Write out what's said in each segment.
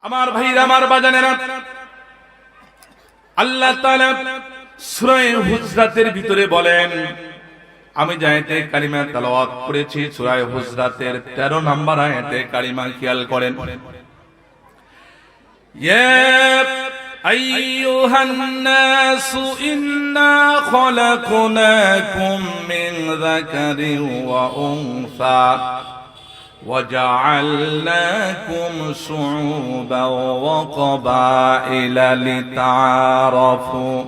আমার ভাইরা, আমার বাজানেরা, আল্লাহ তাআলা সূরা হুজরাতের ভিতরে বলেন, আমি যে আয়াতে কারিমা তেলাওয়াত করেছি সূরা হুজরাতের 13 নম্বর আয়াতে কারিমা, খেয়াল করেন। ইয়া আইয়ুহান নাসু ইন্না খলাকনাকুম মিন যাকারিন ওয়া উনসা وَجَعَلْنَاكُمْ شُعُوبًا وَقَبَائِلَ لِتَعَارَفُوا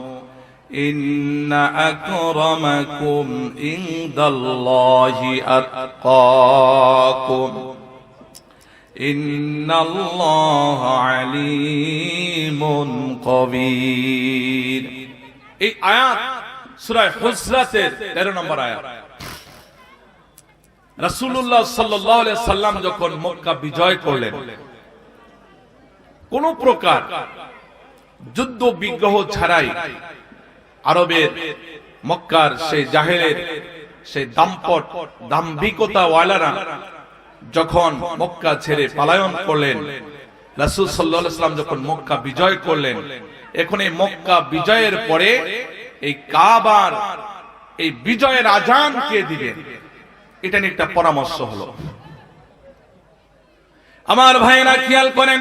إِنَّ أَكْرَمَكُمْ عِندَ اللَّهِ أَتْقَاكُمْ إِنَّ اللَّهَ عَلِيمٌ خَبِيرٌ। এই আয়াত সূরা হুজরাতের 13 নম্বর আয়াত। রাসূলুল্লাহ সাল্লাল্লাহু আলাইহি সাল্লাম যখন মক্কা বিজয় করলেন, কোন প্রকার যুদ্ধ বিগ্রহ ছাড়াই আরবের মক্কার সেই জাহেলের সেই দাম্পট দাম্ভিকতা ওয়ালারা যখন মক্কা ছেড়ে পলায়ন করলেন, রাসূল সাল্লাল্লাহু আলাইহি সাল্লাম যখন মক্কা বিজয় করলেন, এখন এই মক্কা বিজয়ের পরে এই কাবার এই বিজয়ের আজান কে দিবেন, এটা নিয়ে একটা পরামর্শ হলো। আমার ভাইরা খেয়াল করেন,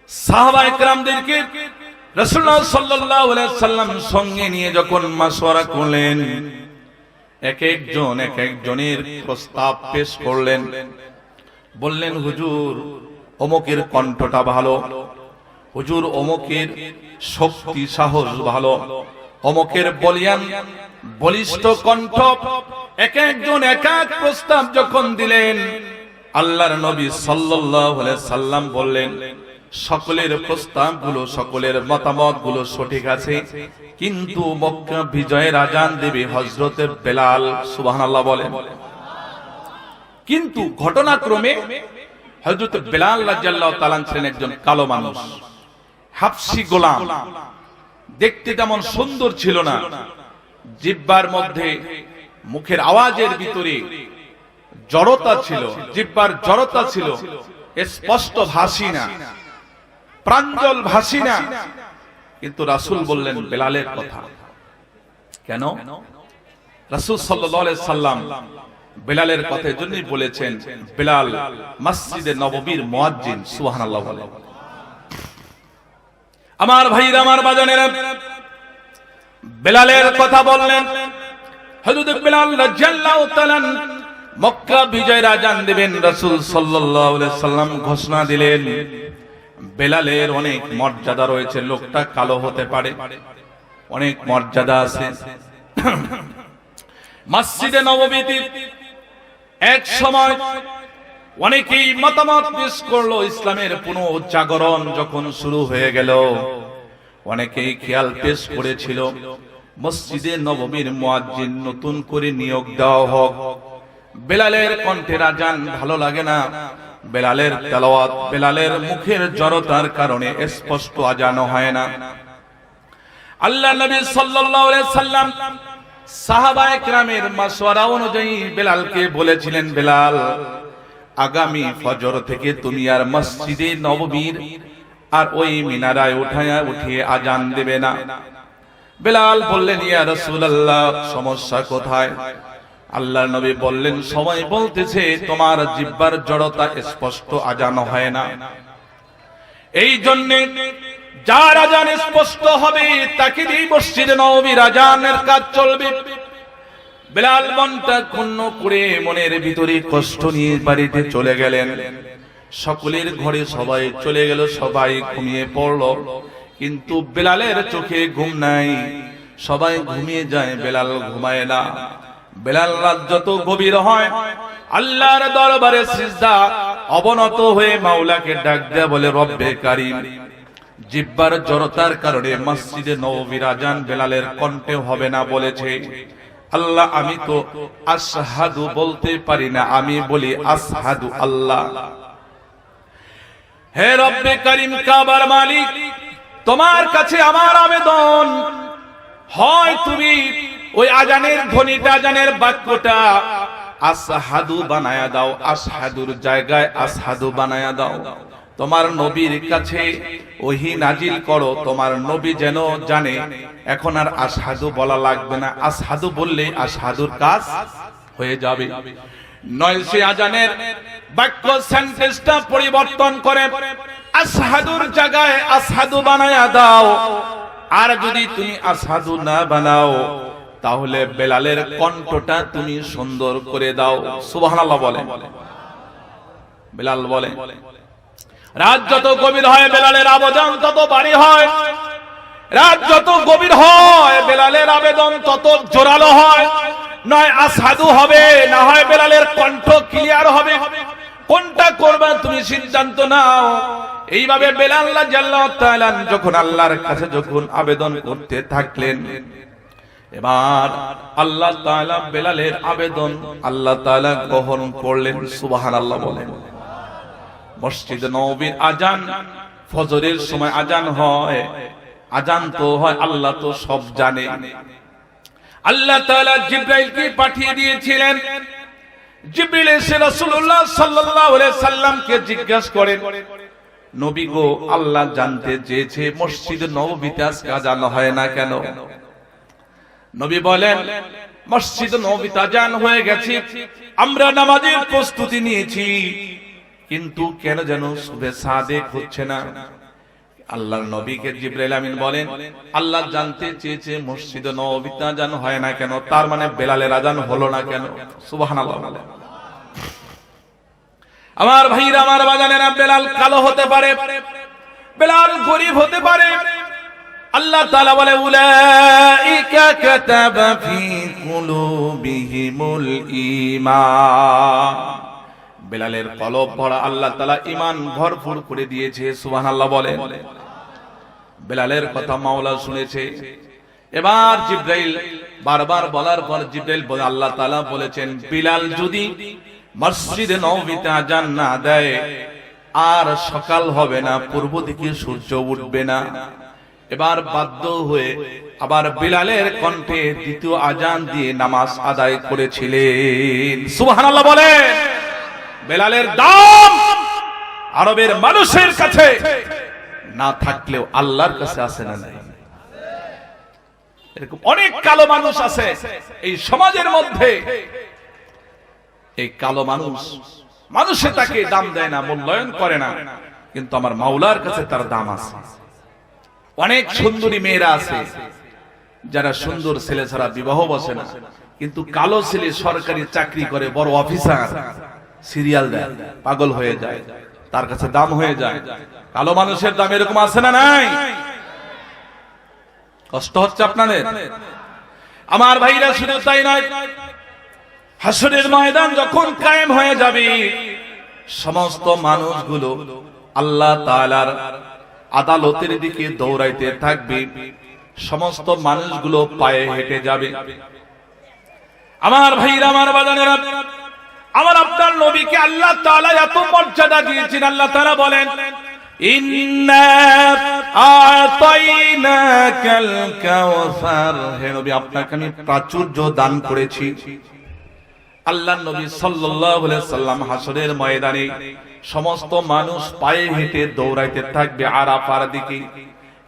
সাহাবায়ে কেরামদেরকে রাসূলুল্লাহ সাল্লাল্লাহু আলাইহি সাল্লাম সঙ্গে নিয়ে যখন মাশওয়ারা করলেন, এক একজনের প্রস্তাব পেশ করলেন। বললেন, হুজুর অমুকের কণ্ঠটা ভালো, হুজুর অমুকের শক্তি সাহস ভালো, অমুকের বলিয়ান বলিষ্ঠ কণ্ঠ। এক একজন এক এক প্রস্তাব যখন দিলেন, আল্লাহর নবী সাল্লাল্লাহু আলাইহি সাল্লাম বললেন, সকলের প্রস্তাবগুলো সকলের মতামতগুলো সঠিক আছে, কিন্তু মক্কা বিজয়ের আজান দেবে হযরতে বেলাল। সুবহানাল্লাহ বলেন। কিন্তু ঘটনাক্রমে হযরতে বেলাল রাদিয়াল্লাহু তাআলা ছিলেন একজন কালো মানুষ, হাবশী গোলাম, দেখতে তেমন সুন্দর ছিল না। জিহ্বার মধ্যে মুখের আওয়াজের ভিতরে জড়তা ছিল, জিহ্বার জড়তা ছিল, স্পষ্ট ভাষী না, প্রাঞ্জল ভাষী না। কিন্তু রাসূল বললেন বেলালের কথা। কেন? রাসূল সাল্লাল্লাহু আলাইহি সাল্লাম বেলালের কথা এজন্যই বলেছেন, বেলাল মসজিদে নববীর মুয়াজ্জিন। সুবহানাল্লাহ বলেন। আমার ভাইরা, আমার বাজানেরা, বেলালের কথা বললেন। হযরত বেলাল রাদিয়াল্লাহু তাআলা মক্কা বিজয়ের আজান দিবেন, রাসূল সাল্লাল্লাহু আলাইহি সাল্লাম ঘোষণা দিলেন। বেলালের অনেক মর্যাদা রয়েছে, লোকটা কালো হতে পারে, অনেক মর্যাদা আছে। মসজিদে নববীতে এক সময় অনেকেই মতামত পেশ করলো, ইসলামের পুনর্জাগরণ যখন শুরু হয়ে গেল, অনেকেই খেয়াল পেশ করেছিল মসজিদে নববীর মুয়াজ্জিন নতুন করে নিয়োগ দেওয়া হোক। বেলালের কণ্ঠের আজান ভালো লাগে না, বেলালের তেলাওয়াত, বেলালের মুখের জড়তার কারণে স্পষ্ট আজান হয় না। আল্লাহ নবী সাল্লাল্লাহু আলাইহি সাল্লাম সাহাবায়ে কেরামের মাশওয়ারা অনুযায়ী বেলালকে বলেছিলেন, বেলাল আগামী ফজর থেকে তুমি আর মসজিদে নববীর আর ওই মিনারায় উঠিয়ে আজান দেবে না। বেলাল বললেন, ইয়া রাসূলুল্লাহ সমস্যা কোথায়? আল্লাহর নবী বললেন, সবাই বলতেছে তোমার জিহ্বার জড়তা, স্পষ্ট আজান হয় না। এই জন্য যার আজান স্পষ্ট হবে তাকে দিয়ে মসজিদে নববীর আজানের কাজ চলবে। বেলাল মনটা ক্ষুণ্ণ করে মনের ভিতরে কষ্ট নিয়ে বাড়িতে চলে গেলেন। সকলের ঘরে সবাই চলে গেল, সবাই ঘুমিয়ে পড়ল, কিন্তু বেলালের চোখে ঘুম নাই। সবাই ঘুমিয়ে যায়, বেলাল ঘুমায় না। বেলাল রাত যত গভীর হয়, আল্লাহর দরবারে সিজদা অবনত হয়ে মাওলাকে ডাক দেয়া বলে, রব্বে কারীম, জিহ্বার জড়তার কারণে মসজিদে নববীর আজান বেলালের কণ্ঠে হবে না বলেছে। আল্লাহ, আমি তো আশহাদু বলতে পারি না, আমি বলি আশহাদু আল্লাহ। হে রব্বে কারীম, কাবার মালিক, তোমার কাছে আমার আবেদন, হয় তুমি ওই আজানের ধ্বনিটা, আজানের বাক্যটা আশহাদু বানায়া দাও, আশহাদুর জায়গায় আশহাদু বানায়া দাও। তোমার নবীর কাছে ওহী নাজিল করো, তোমার নবী যেন জানে। এখন আর আশহাদু বলা লাগবে না, আশহাদু বললে আশহাদুর কাজ হয়ে যাবে। নয় সে আজানের বাক্য সেন্টেন্সটা পরিবর্তন করে আশহাদুর জায়গায় আশহাদু বানায়া দাও। আর যদি তুমি আশহাদু না বানাও তাহলে বেলালের কণ্ঠটা তুমি সুন্দর করে দাও। সুবহানাল্লাহ বলে। বেলাল বলে, রাত যত গভীর হয় বেলালের আবেদন তত ভারী হয়, রাত যত গভীর হয় বেলালের আবেদন তত জোরালো হয়। নয় আশহাদু হবে, না হয় বেলালের কণ্ঠ ক্লিয়ার হবে। কোনটা করবে তুমি সিদ্ধান্ত নাও। এইভাবে বেলাল রাদিয়াল্লাহু তাআলা যখন আল্লাহর কাছে যখন আবেদন করতে থাকলেন, এবার আল্লাহ তাআলা বেলালের আবেদন আল্লাহ তাআলা গ্রহণ করলেন। সুবহানাল্লাহ বলেন। মসজিদ নববীর আজান, ফজরের সময় আজান হয়, আজান তো হয় আল্লাহ তো সব জানে। আল্লাহ তাআলা জিবরাইলকে পাঠিয়ে দিয়েছিলেন। জিবরিল এসে রাসূলুল্লাহ সাল্লাল্লাহু আলাইহি সাল্লামকে জিজ্ঞাসা করেন, নবী গো, আল্লাহ জানতে চেয়েছে মসজিদ নববীতে আজকে আজান হয় না কেন? নবী বলেন, মসজিদ নববীতে আজান হয়ে গেছে, আমরা নামাজের প্রস্তুতি নিয়েছি, কিন্তু কেন যেন সুবে সাদেক হচ্ছে না। আল্লাহর নবীকে জিবরাইল আমিন বলেন, আল্লাহ জানতে চেয়েছে মসজিদ নববীতে আজান হয় না কেন, তার মানে বেলালের আজান হলো না কেন? সুবহানাল্লাহ। আমার ভাইরা, আমার বাজানেরা, বেলাল কালো হতে পারে, বেলাল গরীব হতে পারে। আল্লাহ তাআলা বলে, উলাইকা কাতাবা ফি কুলুবিহিমুল ঈমান। বেলালের কলব ভরা আল্লাহ তাআলা ঈমান ভরপুর করে দিয়েছে। সুবহানাল্লাহ বলেন। বেলালের কথা মাওলা শুনেছে। এবার জিবরাইল বারবার বলার পর জিবরাইল বলে, আল্লাহ তাআলা বলেছেন বিলাল যদি মসজিদে নববীতে আজান না দেয় আর সকাল হবে না, পূর্ব দিকে সূর্য উঠবে না। এবার বাধ্য হয়ে আবার বিলালের কণ্ঠে দ্বিতীয় আজান দিয়ে নামাজ আদায় করেছিলেন। সুবহানাল্লাহ বলে। বেলালের দাম আরবের মানুষের কাছে না থাকলেও আল্লাহর কাছে আছে না নাই? এরকম অনেক কালো মানুষ আছে এই সমাজের মধ্যে। এই কালো মানুষ, মানুষে তাকে দাম দেয় না, মূল্যায়ন করে না, কিন্তু আমার মাওলার কাছে তার দাম আছে। অনেক সুন্দরী মেয়েরা আছে যারা সুন্দর ছেলে ছাড়া বিবাহ বসে না, কিন্তু কালো ছেলে সরকারি চাকরি করে, বড় অফিসার, সিরিয়াল দেয়, পাগল হয়ে যায়, তার কাছে দাম হয়ে যায়। কালো মানুষের দাম এরকম আছে না নাই? কষ্ট হচ্ছে আপনাদের? আমার ভাইরা, শুধু তাই নয়, হাসরের ময়দান যখন কায়েম হয়ে যাবে, সমস্ত মানুষগুলো আল্লাহ তাআলার আদালতের দিকে দৌড়াইতে থাকবে। সমস্ত মানুষগুলো পায়ে হেঁটে যাবে। আমার ভাইরা, আমার বাজানেরা, আমার আপনার নবীকে আল্লাহ তাআলা এত মর্যাদা দিয়েছেন। আল্লাহ তাআলা বলেন, ইন্না আতাইনাকাল কাউসার, হে নবী আপনাকে আমি প্রাচুর্য দান করেছি। আল্লাহর নবী সাল্লাল্লাহু আলাইহি সাল্লাম হাসরের ময়দানে সমস্ত মানুষ পায়ে হেঁটে দৌড়াইতে থাকবে আরাফার দিকে,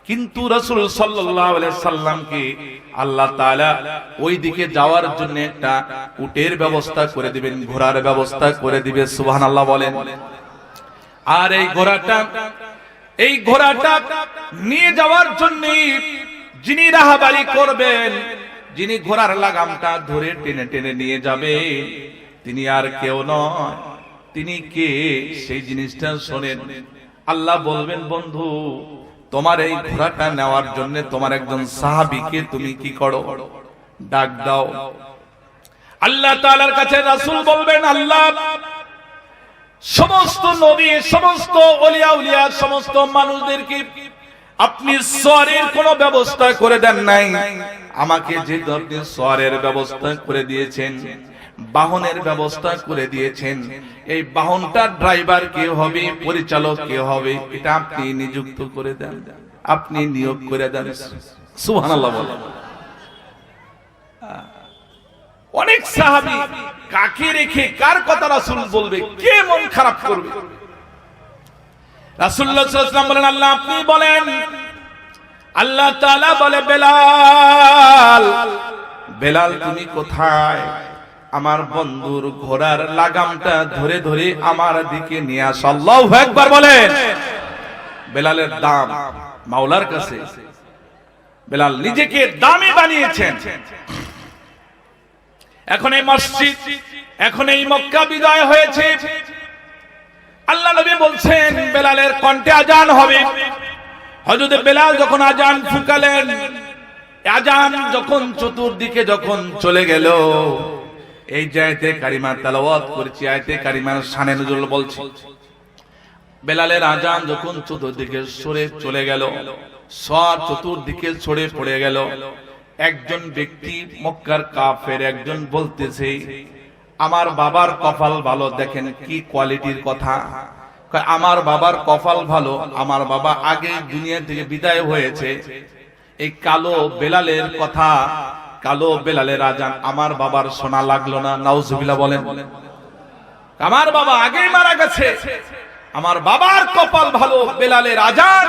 কিন্তু রাসূল সাল্লাল্লাহু আলাইহি সাল্লামকে আল্লাহ তাআলা ওই দিকে যাওয়ার জন্য একটা উটের ব্যবস্থা করে দিবেন, ঘোড়ার ব্যবস্থা করে দিবে। সুবহানাল্লাহ বলেন। আর এই ঘোড়াটা নিয়ে যাওয়ার জন্য যিনি রাহাবারি করবেন, যিনি ঘোড়ার লাগামটা ধরে টেনে টেনে নিয়ে যাবে, তিনি আর কেউ নয়। তিনি কে সেই জিনিসটা শোনেন। আল্লাহ বলবেন, বন্ধু তোমার এই ঘোড়াটা নেওয়ার জন্য তোমার একজন সাহাবীকে তুমি কি করো, ডাক দাও। আল্লাহ তাআলার কাছে রাসূল বলবেন, আল্লাহ সমস্ত নবী, সমস্ত ওলিয়া উলিয়া, সমস্ত মানুষদেরকে আপনি সওয়ারের কোনো ব্যবস্থা করে দেন নাই। আমাকে যে আপনি সওয়ারের ব্যবস্থা করে দিয়েছেন, বাহনের ব্যবস্থা করে দিয়েছেন, এই বাহনটার ড্রাইভার কে হবে, পরিচালক কে হবে, এটা আপনি নিযুক্ত করে দেন, আপনি নিয়োগ করে দেন। সুবহানাল্লাহ বলেন। অনেক সাহাবী কাকে রেখে কার কথা রাসূল বলবে, কে মন খারাপ করবে? রাসূলুল্লাহ সাল্লাল্লাহু আলাইহি ওয়াসাল্লাম বলেন, আল্লাহ আপনি বলেন, আল্লাহ তাআলা বলে, বেলাল, বেলাল তুমি কোথায়? আমার বন্ধুর ঘোড়ার লাগামটা ধরে ধরে আমার দিকে নিয়ে আস। আল্লাহু আকবার বলেন। বেলালের দাম মাওলার কাছে। বেলাল নিজেকে দামি বানিয়েছেন। এখন এই মসজিদ, এখন এই মক্কা বিজয় হয়েছে, আল্লাহ নবী বলছেন বেলালের কণ্ঠে আজান হবে। হযরত বেলাল যখন আজান ফুঁকালেন, আজান যখন চতুর্দিকে যখন চলে গেল, এই যে আয়াতে কারিমা তেলাওয়াত করেছি, আয়াতে কারিমার শানে নজরুল বলছি, বেলালের আজান যখন চতুর্দিকে সরে চলে গেল, সব চতুর্দিকে ছড়ে পড়ে গেল, একজন ব্যক্তি মক্কার কাফের একজন বলতেছে, আমার বাবার কপাল ভালো, দেখেন কি কোয়ালিটির কথা। আমার বাবার কপাল ভালো, আমার বাবা আগে দুনিয়া থেকে বিদায় হয়েছে। এই কালো বেলালের কথা, কালো বেলালের আজান আমার বাবার শোনা লাগলো না। নাউজুবিল্লাহ বলেন। আমার বাবা আগেই মারা গেছে, আমার বাবার কপাল ভালো, বেলালের আজান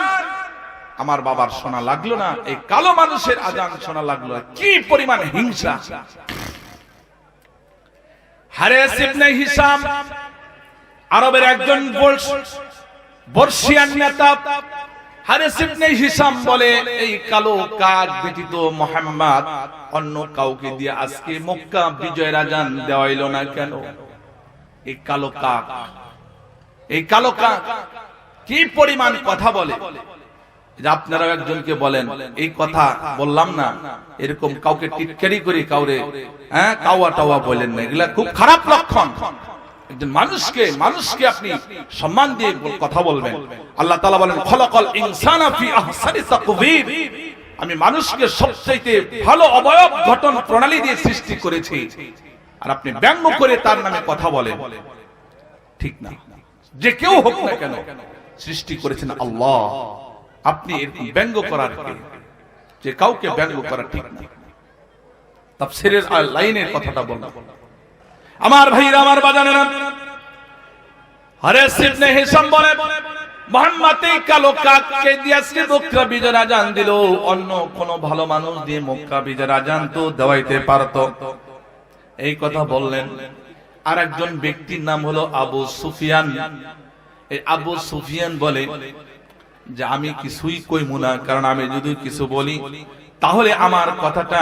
আমার বাবার শোনা লাগলো না, এই কালো মানুষের আজান শোনা লাগলো। কি পরিমাণ হিংসা! হারেস ইবনে হিশাম আরবের একজন বর্ষিয়ান নেতা। হারেস ইবনে হিশাম বলে, এই কালো কাক ব্যতীত মুহাম্মদ অন্য কাউকে দিয়ে আজকে মক্কা বিজয়ের আজান দেওয়াইল না কেন? এই কালো কাক, এই কালো কাক কি পরিমাণ কথা বলে! আপনারাও একজনকে বলেন, এই কথা বললাম না, এরকম কাউকে টিটকারি করে কাউরে কাওয়া টাওয়া বলেন না, এগুলা খুব খারাপ লক্ষণ। একজন মানুষকে আপনি সম্মান দিয়ে কথা বলবেন। আল্লাহ তাআলা বলেন, খলাকাল ইনসানা ফি আহসানি তাকওয়িম, আমি মানুষকে সবচেয়ে ভালো অবয়ব গঠন প্রণালী দিয়ে সৃষ্টি করেছি, আর আপনি ব্যঙ্গ করে তার নামে কথা বলেন, ঠিক না। যে কেউ হোক না কেন, সৃষ্টি করেছেন আল্লাহ। আপনি এরকম ব্যঙ্গ করার কে? যে কাউকে ব্যঙ্গ করা ঠিক না। তাফসীরের লাইনের কথাটা বললাম। আমার ভাইরা, আমার বাজানেরা, হারেস ইবনে হিশাম বলে, মুহাম্মদ এই কালো কাককে দিয়ে আজকে মক্কা বিজয়ের আজান দিল, অন্য কোন ভালো মানুষ দিয়ে মক্কা বিজয়ের আজান তো দেওয়াইতে পারত। এই কথা বললেন। আর একজন ব্যক্তির নাম হলো আবু সুফিয়ান। এই আবু সুফিয়ান বলে যে আমি কিছুই কইমু না, কারণ আমি যদি কিছু বলি তাহলে আমার কথাটা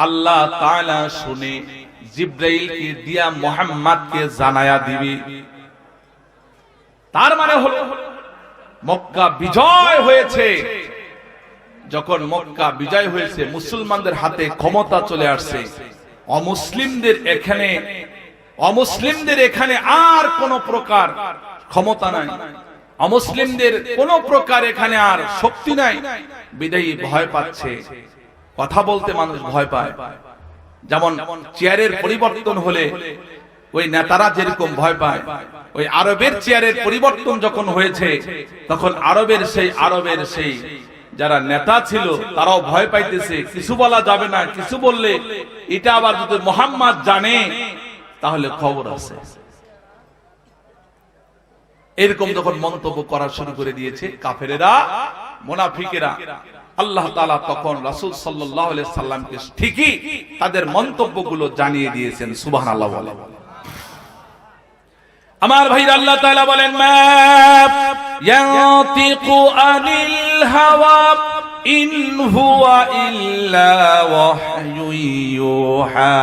আল্লাহ তাআলা শুনে জিবরাইলকে দিয়া মুহাম্মদকে জানায়া দিবে। তার মানে হলো মক্কা বিজয় হয়েছে। যখন মক্কা বিজয় হয়েছে, মুসলমানদের হাতে ক্ষমতা চলে আসছে, অমুসলিমদের এখানে আর কোন প্রকার ক্ষমতা নাই, অমুসলিমদের কোন প্রকার এখানে আর শক্তি নাই। বিদায়ী ভয় পাচ্ছে, কথা বলতে মানুষ ভয় পায়। যেমন চেয়ারের পরিবর্তন হলে ওই নেতারা যেরকম ভয় পায়, ওই আরবের চেয়ারের পরিবর্তন যখন হয়েছে, তখন আরবের সেই যারা নেতা ছিল তারাও ভয় পাইতেছে। কিছু বলা যাবে না, কিছু বললে এটা আবার যদি মুহাম্মদ জানে তাহলে খবর আছে। এরকম যখন মন্তব্য করা শুরু করে দিয়েছে কাফেরেরা, মুনাফিকেরা, আল্লাহ তাআলা তখন রাসূল সাল্লাল্লাহু আলাইহি সাল্লামকে ঠিকই তাদের মন্তব্যগুলো জানিয়ে দিয়েছেন। সুবহানাল্লাহ বলেন। আমার ভাইরা, আল্লাহ তাআলা বলেন, মা ইয়াতিকু আনিল হাওয়া ইন হুয়া ইল্লা ওয়াহয়ু ইউহা।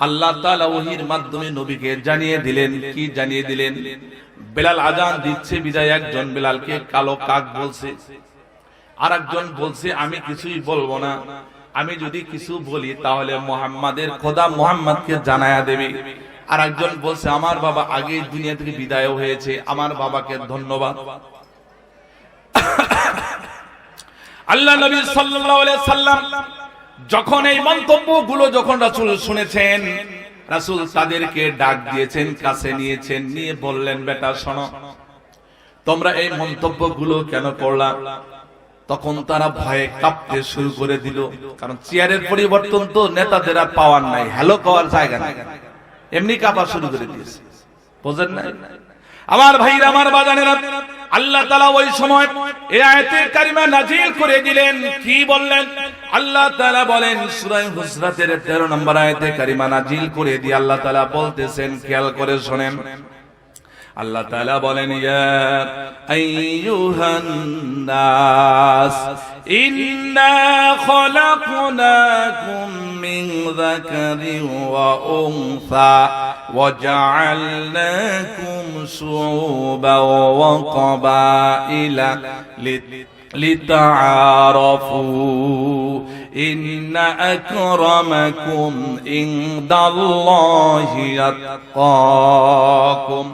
আল্লাহ তাআলা ওহীর মাধ্যমে নবীকে জানিয়ে দিলেন। কি জানিয়ে দিলেন? বেলাল আজান দিচ্ছে বিদায় একজন বেলালকে কালো কাক বলছে, আর একজন বলছে আমি কিছুই বলবো না, আমি যদি কিছু বলি তাহলে মুহাম্মাদের খোদা মুহাম্মদকে জানায়া দেবে। আর একজন বলছে আমার বাবা আগে দুনিয়া থেকে বিদায় হয়েছে, আমার বাবাকে ধন্যবাদ। আল্লাহ নবী সাল্লাল্লাহু আলাইহি সাল্লাম যখন এই মন্তব্যগুলো যখন রাসূল শুনেছেন, রাসূল তাদেরকে ডাক দিয়েছেন, কাছে নিয়েছেন, নিয়ে বললেন, বেটা শোনো, তোমরা এই মন্তব্যগুলো কেন করলা? তখন তারা ভয়ে কাঁপতে শুরু করে দিল, কারণ চেয়ারের পরিবর্তন তো নেতাদের আর পাওয়ার নাই, হ্যালো কওয়ার জায়গা নাই, এমনি কাঁপা শুরু করে দিয়েছে। বুঝেন না? আমার ভাইরা, আমার বাজানেরা, আল্লাহ তাআলা ওই সময় এই আয়াতে কারিমা নাজিল করে দিলেন। কি বললেন? আল্লাহ তাআলা বলেন সূরা হুজরাতের 13 নম্বর আয়াতে কারিমা নাজিল করে দিয়ে আল্লাহ তাআলা বলতেছেন, খেয়াল করে শুনেন। আল্লাহ তাআলা বলেন, ইয়া আইয়ুহান নাস ইন্না খলাকনাকুম মিন যাকারিন ওয়া উনসা ওয়া জাআলনাকুম শুউবান ওয়া ক্বাবাইলা লিতাআরাফু ইন্না আকরামাকুম ইনদাল্লাহি আতকাকুম।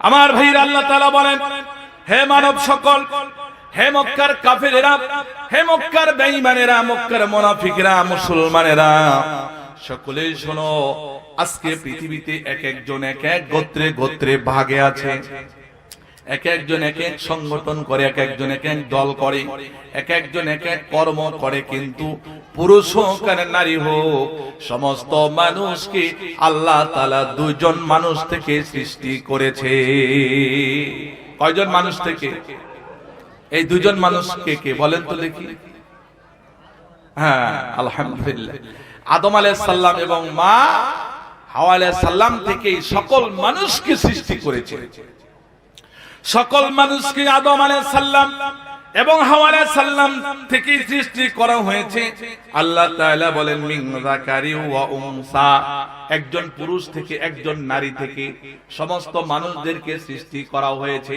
আমার ভাইরা, আল্লাহ তাআলা বলেন, হে মানব সকল, হে মক্কার কাফেরেরা, হে মক্কার বেঈমানেরা, মক্কার মুনাফিকরা, মুসলমানেরা, সকলেই শোনো। আজকে পৃথিবীতে এক একজন এক এক গোত্রে গোত্রে ভাগে আছে। এক একজন এক এক সংগঠন করে, এক একজন এক এক দল করে, এক একজন এক এক কর্ম করে। কিন্তু পুরুষ হোক আর নারী হোক, সমস্ত মানুষকে আল্লাহ তাআলা দুইজন মানুষ থেকে সৃষ্টি করেছে। কয়জন মানুষ থেকে? এই দুইজন মানুষ কে কে বলেন তো দেখি? হ্যাঁ, আলহামদুলিল্লাহ, আদম আলাইহিস সালাম এবং মা হাওয়া আলাইহিস সালাম থেকে সকল মানুষকে সৃষ্টি করেছে। সকল মানুষকে আদম আলাইহিস সালাম এবং হাওয়া আলাইহিস সালাম থেকে সৃষ্টি করা হয়েছে। আল্লাহ তাআলা বলেন, মিন যাকারি ওয়া উনসা, একজন পুরুষ থেকে একজন নারী থেকে সমস্ত মানুষদেরকে সৃষ্টি করা হয়েছে।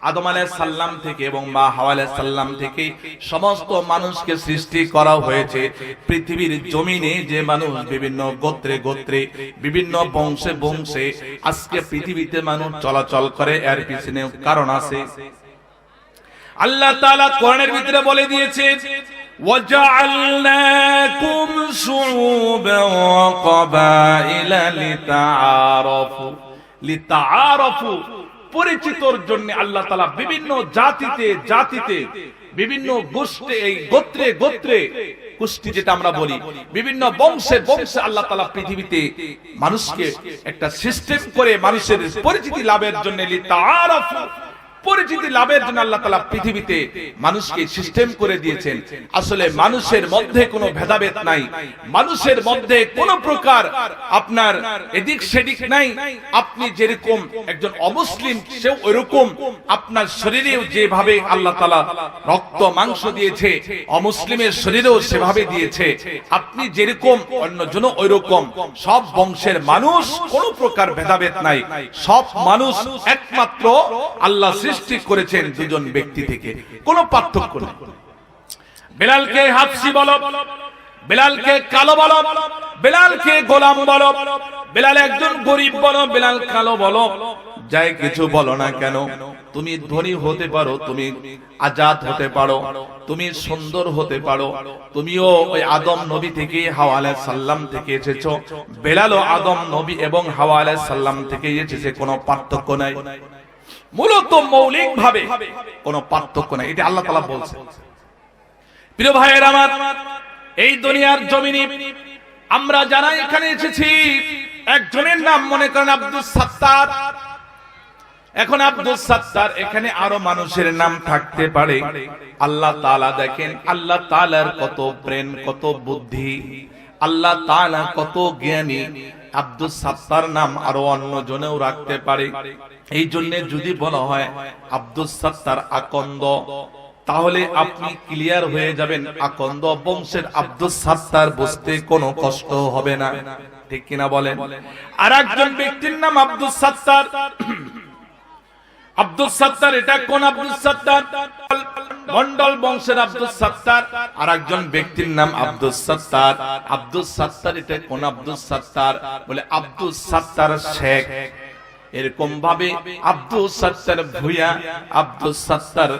আদম আলাইহিস সালাম থেকে এবং মা হাওয়া আলাইহিস সালাম থেকে সমস্ত মানুষকে সৃষ্টি করা হয়েছে। পৃথিবীর জমিনে যে মানুষ বিভিন্ন গোত্রে গোত্রে, বিভিন্ন বংশে বংশে আজকে পৃথিবীতে মানুষ চলাচল করে, এর পিছনে কারণ আছে। আল্লাহ তাআলা কোরআনের ভিতরে বলে দিয়েছে, ওয়াজআলনাকুম শুউবান ওয়া ক্বাবাইলা লিতাআরাফু। লিতাআরাফু, পরিচিতর জন্য আল্লাহ তাআলা বিভিন্ন জাতিতে জাতিতে, বিভিন্ন গোষ্ঠী, এই গোত্রে গোত্রে, গোষ্ঠী যেটা আমরা বলি, বিভিন্ন বংশে বংশে আল্লাহ তাআলা পৃথিবীতে মানুষকে একটা সিস্টেম করে মানুষের পরিচিতি লাভের জন্য, লিতাআরাফু, পরিচিতি লাভের জন্য আল্লাহ তাআলা পৃথিবীতে মানুষকে সিস্টেম করে দিয়েছেন। আসলে মানুষের মধ্যে কোনো ভেদাভেদ নাই, মানুষের মধ্যে কোনো প্রকার আপনার এদিক সেদিক নাই। আপনি যেরকম একজন অমুসলিম, সেও ওইরকম। আপনার শরীরেও যেভাবে আল্লাহ তাআলা রক্ত মাংস দিয়েছে, অমুসলিমের শরীরেও সেভাবে দিয়েছে। আপনি যেরকম অন্যজনও ওইরকম। সব বংশের মানুষ, কোনো প্রকার ভেদাভেদ নাই। সব মানুষ একমাত্র আল্লাহ সৃষ্টি করেছেন দুজন ব্যক্তি থেকে, কোনো পার্থক্য নেই। বেলালকে হাবশী বলো, বেলালকে কালো বলো, বেলালকে গোলাম বলো, বেলাল একজন গরিব বলো, বেলাল কালো বলো, যাই কিছু বলো না কেন, তুমি ধনী হতে পারো, তুমি আজাদ হতে পারো, তুমি সুন্দর হতে পারো, তুমিও ওই আদম নবী থেকে হাওয়া আলাইহিস সালাম থেকে এসেছো, বেলালও আদম নবী এবং হাওয়া আলাইহিস সালাম থেকে এসেছে, কোনো পার্থক্য নাই। মূলত মৌলিক ভাবে কোনো পার্থক্য নাই, এটা আল্লাহ তাআলা বলছেন। প্রিয় ভাইয়েরা আমার, এই দুনিয়ার জমিনে আমরা যারা এখানে এসেছি, একজনের নাম মনে করেন আব্দুস সাত্তার। এখন আব্দুস সাত্তার, এখানে আরো মানুষের নাম থাকতে পারে। আল্লাহ তাআলা দেখেন, আল্লাহ তাআলার কত ব্রেন, কত বুদ্ধি, আল্লাহ তাআলা কত জ্ঞানী। আব্দুস সাত্তার নাম আরো অন্য জনেও রাখতে পারে। এই জন্য যদি বলা হয় আব্দুস সাত্তার আকন্দ, তাহলে আপনি ক্লিয়ার হয়ে যাবেন, আকন্দ বংশের আব্দুস সাত্তার বুঝতে কোনো কষ্ট হবে না, ঠিক কিনা বলেন? আর একজন ব্যক্তির নাম আব্দুস সাত্তার। আব্দুস সাত্তার, এটা কোন আব্দুস সাত্তার? মন্ডল বংশের আব্দুস সাত্তার। আর একজন ব্যক্তির নাম আব্দুস সাত্তার। আব্দুস সাত্তার, এটা কোন আব্দুস সাত্তার? বলে আব্দুস সাত্তার শেখ। এরকম ভাবে আব্দুস সাত্তার ভুইয়া, আব্দুস সাত্তার,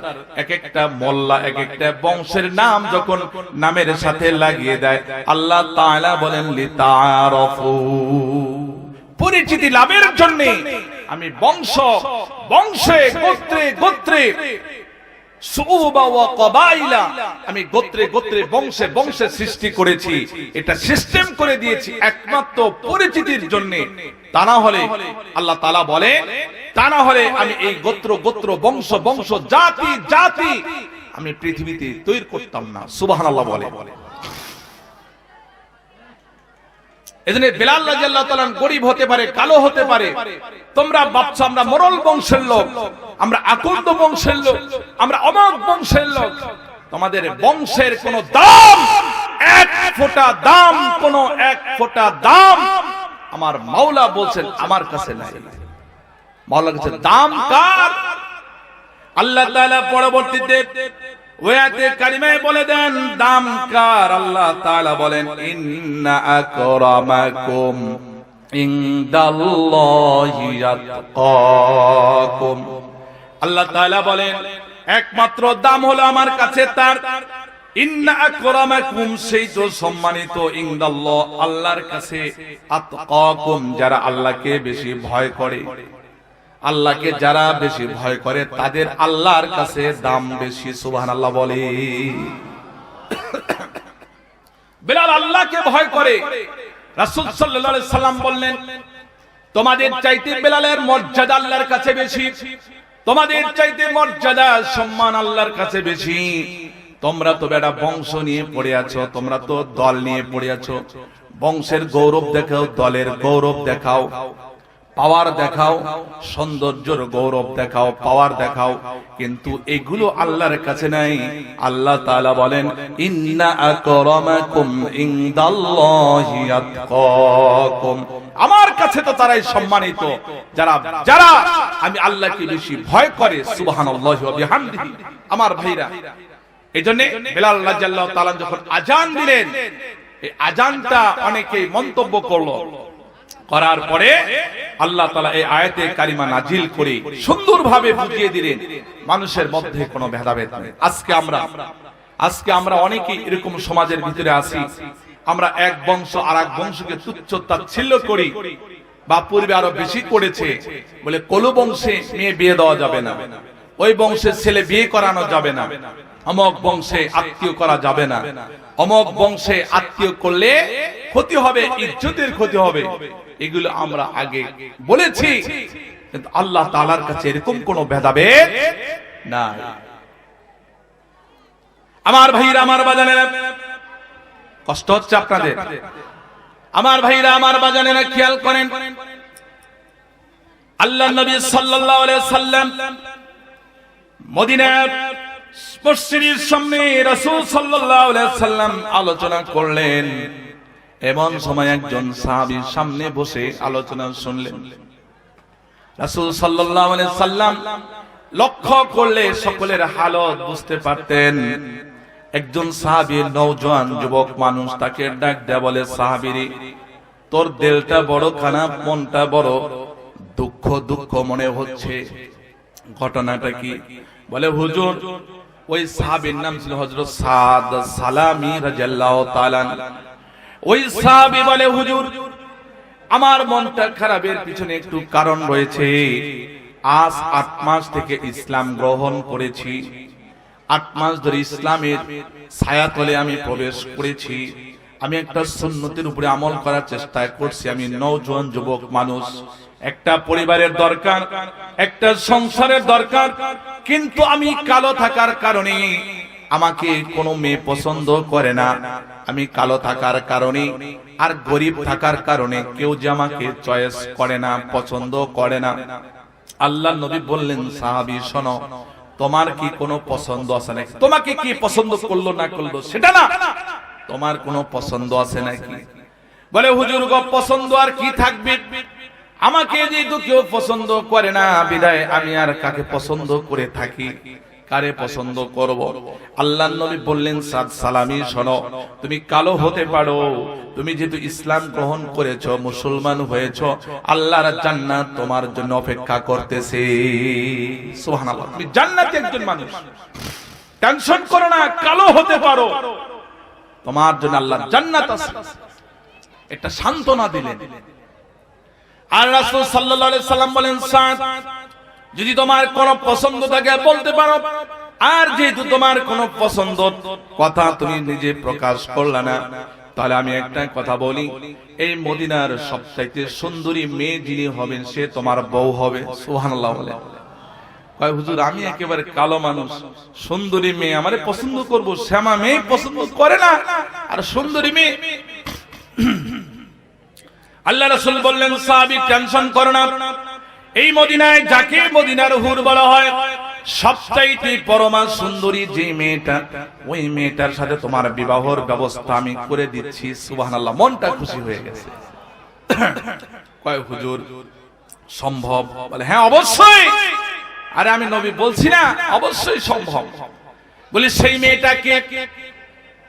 এক একটা মোল্লা এক একটা বংশের নাম যখন নামের সাথে লাগিয়ে দেয়, আল্লাহ তাআলা বলেন লিতাআরাফু, পরিচিতি লাভের জন্য আমি বংশ বংশে গোত্রে গোত্রে শুউবা ওয়া ক্বাবাইলা, আমি গোত্রে গোত্রে বংশে বংশে সৃষ্টি করেছি। এটা সিস্টেম করে দিয়েছি একমাত্র পরিচিতির জন্য। তা না হলে আল্লাহ তাআলা বলে তা না হলে আমি এই গোত্র গোত্র বংশ বংশ জাতি জাতি আমি পৃথিবীতে তৈরি করতাম না। সুবহানাল্লাহ বলে। এজন্য বিলাল রাদিয়াল্লাহু তাআলা গরীব হতে পারে, কালো হতে পারে, তোমরা ভাবছো আমরা মোরল বংশের লোক, আমরা আকন্দ বংশের লোক, আমরা অমক বংশের লোক। তোমাদের বংশের কোনো দাম, এক ফোঁটা দাম, কোনো এক ফোঁটা দাম আমার মাওলা বলছেন আমার কাছে নাই। মাওলার কাছে দাম কার? আল্লাহ তাআলা পরবর্তীতে ওয়াতে কারিমায় বলে দেন দাম কার। আল্লাহ তাআলা বলেন ইন্না আকরামাকুম ইনদাল্লাহি আতকাকুম। আল্লাহ তাআলা বলেন একমাত্র দাম হলো আমার কাছে তার। ইন্না আকরামাকুম, সেই তো সম্মানিত, ইনদাল্লাহ, আল্লাহর কাছে, আতকাকুম, যারা আল্লাহকে বেশি ভয় করে। আল্লাহকে যারা বেশি ভয় করে তাদের আল্লাহর কাছে দাম বেশি। সুবহানাল্লাহ বলে। বিলাল আল্লাহকে ভয় করে। রাসূল সাল্লাল্লাহু আলাইহি সাল্লাম বললেন তোমাদের চাইতে বিলালের মর্যাদা আল্লাহর কাছে বেশি, তোমাদের চাইতে মর্যাদা সম্মান আল্লাহর কাছে বেশি। তোমরা তো বেটা বংশ নিয়ে পড়ে আছো, তোমরা তো দল নিয়ে পড়ে আছো। বংশের গৌরব দেখাও, দলের গৌরব দেখাও, পাওয়ার দেখাও, সৌন্দর্যের গৌরব দেখাও, পাওয়ার দেখাও, কিন্তু এগুলো আল্লাহর কাছে নাই। আল্লাহ তাআলা বলেন ইন্না আকরামাকুম ইনদাল্লাহি আতকাকুম, আমার কাছে তো তারাই সম্মানিত যারা যারা আমি আল্লাহকে বেশি ভয় করে। সুবহানাল্লাহি ওয়া বিহামদিহি। আমার ভাইরা, এইজন্য বিলাল রাদিয়াল্লাহু তাআলা যখন আযান দিলেন, এই আযানটা অনেকেই মন্তব্য করলো, করার পরে আল্লাহ তাআলা এই আয়াতে কারিমা নাজিল করে সুন্দরভাবে বুঝিয়ে দিলেন মানুষের মধ্যে কোনো ভেদাভেদ নেই। আজকে আমরা অনেকেই এরকম সমাজের ভিতরে আছি, আমরা এক বংশ আর এক বংশকে তুচ্ছ তাচ্ছিল্য করি, বা পূর্বে আরো বেশি করেছে বলে কলু বংশে মেয়ে বিয়ে দেওয়া যাবে না, ওই বংশের ছেলে বিয়ে করানো যাবে না, অমক বংশে আত্মীয় করা যাবে না, অমক বংশে আত্মীয় করলে ক্ষতি হবে, ইজ্জতের ক্ষতি হবে। এগুলো আমরা আগে বলেছি, কিন্তু আল্লাহ তাআলার কাছে এরকম কোনো ভেদাভেদ নাই। আমার ভাইরা, আমার বাজানেরা, কষ্ট হচ্ছে আপনাদের? আমার ভাইরা, আমার বাজানেরা, খেয়াল করেন, আল্লাহর নবী সাল্লাল্লাহু আলাইহি সাল্লাম মদিনার মসজিদের সামনে রাসূল সাল্লাল্লাহু আলাইহি সাল্লাম আলোচনা করলেন। এমন সময় একজন সাহাবীর সামনে বসে আলোচনা শুনলেন। রাসূল সাল্লাল্লাহু আলাইহি সাল্লাম লক্ষ্য করলে সকলের হালত বুঝতে পারতেন। একজন সাহাবী, নওজোয়ান যুবক মানুষ, তাকে ডাক দেয়া বলে, সাহাবীরে, তোর দিলটা বড় খারাপ, মনটা বড় দুঃখ দুঃখ মনে হচ্ছে, ঘটনাটা কি? বলে, হুজুর, ওই সাহাবীর নাম ছিল হযরত সাদ সালামী রাদিয়াল্লাহু তাআলা। ওই সাহাবী বলে, হুজুর, আমার মনটা খারাপের পিছনে একটু কারণ রয়েছে। আজ 8 মাস থেকে ইসলাম গ্রহণ করেছি, 8 মাস ধরে ইসলামের ছায়াতলে আমি প্রবেশ করেছি, আমি একটা সুন্নতের উপরে আমল করার চেষ্টা করছি। আমি নওজোয়ান যুবক মানুষ, একটা পরিবারের দরকার, একটা সংসারের দরকার, কিন্তু আমি কালো থাকার কারণে আমাকে কোনো মেয়ে পছন্দ করে না। আমি কালো থাকার কারণে আর গরিব থাকার কারণে কেউ যে আমাকে চয়েস করে না, পছন্দ করে না। আল্লাহর নবী বললেন, সাহাবী শোনো, তোমার কি কোনো পছন্দ আছে নাকি? তোমাকে কি পছন্দ করলো না করলো সেটা না, তোমার কোনো পছন্দ আছে নাকি? বলে, হুজুর গো, পছন্দ আর কি থাকবে, আমাকে যেহেতু কেউ পছন্দ করে না, বিদায় আমি আর কাকে পছন্দ করে থাকি, কারে পছন্দ করব? আল্লাহর নবী বললেন, সাদ সালামী শোনো, তুমি কালো হতে পারো, তুমি যেহেতু ইসলাম গ্রহণ করেছো, মুসলমান হয়েছো, আল্লাহর জান্নাত তোমার জন্য অপেক্ষা করতেছে। সুবহানাল্লাহ, তুমি জান্নাতে একজন মানুষ, টেনশন করো না, কালো হতে পারো, তোমার জন্য আল্লাহর জান্নাত আছে। একটা সান্ত্বনা দিলেন। আর রাসূল সাল্লাল্লাহু আলাইহি সাল্লাম বলেন, সাদ, যদি তোমার কোনো পছন্দ থাকে বলতে পারো, আর যেহেতু তোমার কোনো পছন্দ কথা তুমি নিজে প্রকাশ করলে না, তাহলে আমি একটা কথা বলি, এই মদিনার সবচাইতে সুন্দরী মেয়ে যিনি হবেন সে তোমার বউ হবে। সুবহানাল্লাহ বলে। কয় হুজুর আমি একেবারে কালো মানুষ, সুন্দরী মেয়ে আমারে পছন্দ করব, শ্যামা মেয়ে পছন্দ করে না, আর সুন্দরী মেয়ে। আল্লাহ রাসূল বললেন সাহাবী টেনশন করো না, এই মদিনায় যাকে মদিনার হুর বলা হয় সবচাইতে পরমা সুন্দরী যে মেয়েটা, ওই মেয়েটার সাথে তোমার বিবাহের ব্যবস্থা আমি করে দিচ্ছি। সুবহানাল্লাহ, মনটা খুশি হয়ে গেছে। কয় হুজুর সম্ভব? বলে হ্যাঁ অবশ্যই। আরে আমি নবী বলছি না, অবশ্যই সম্ভব। বলি সেই মেয়েটাকে?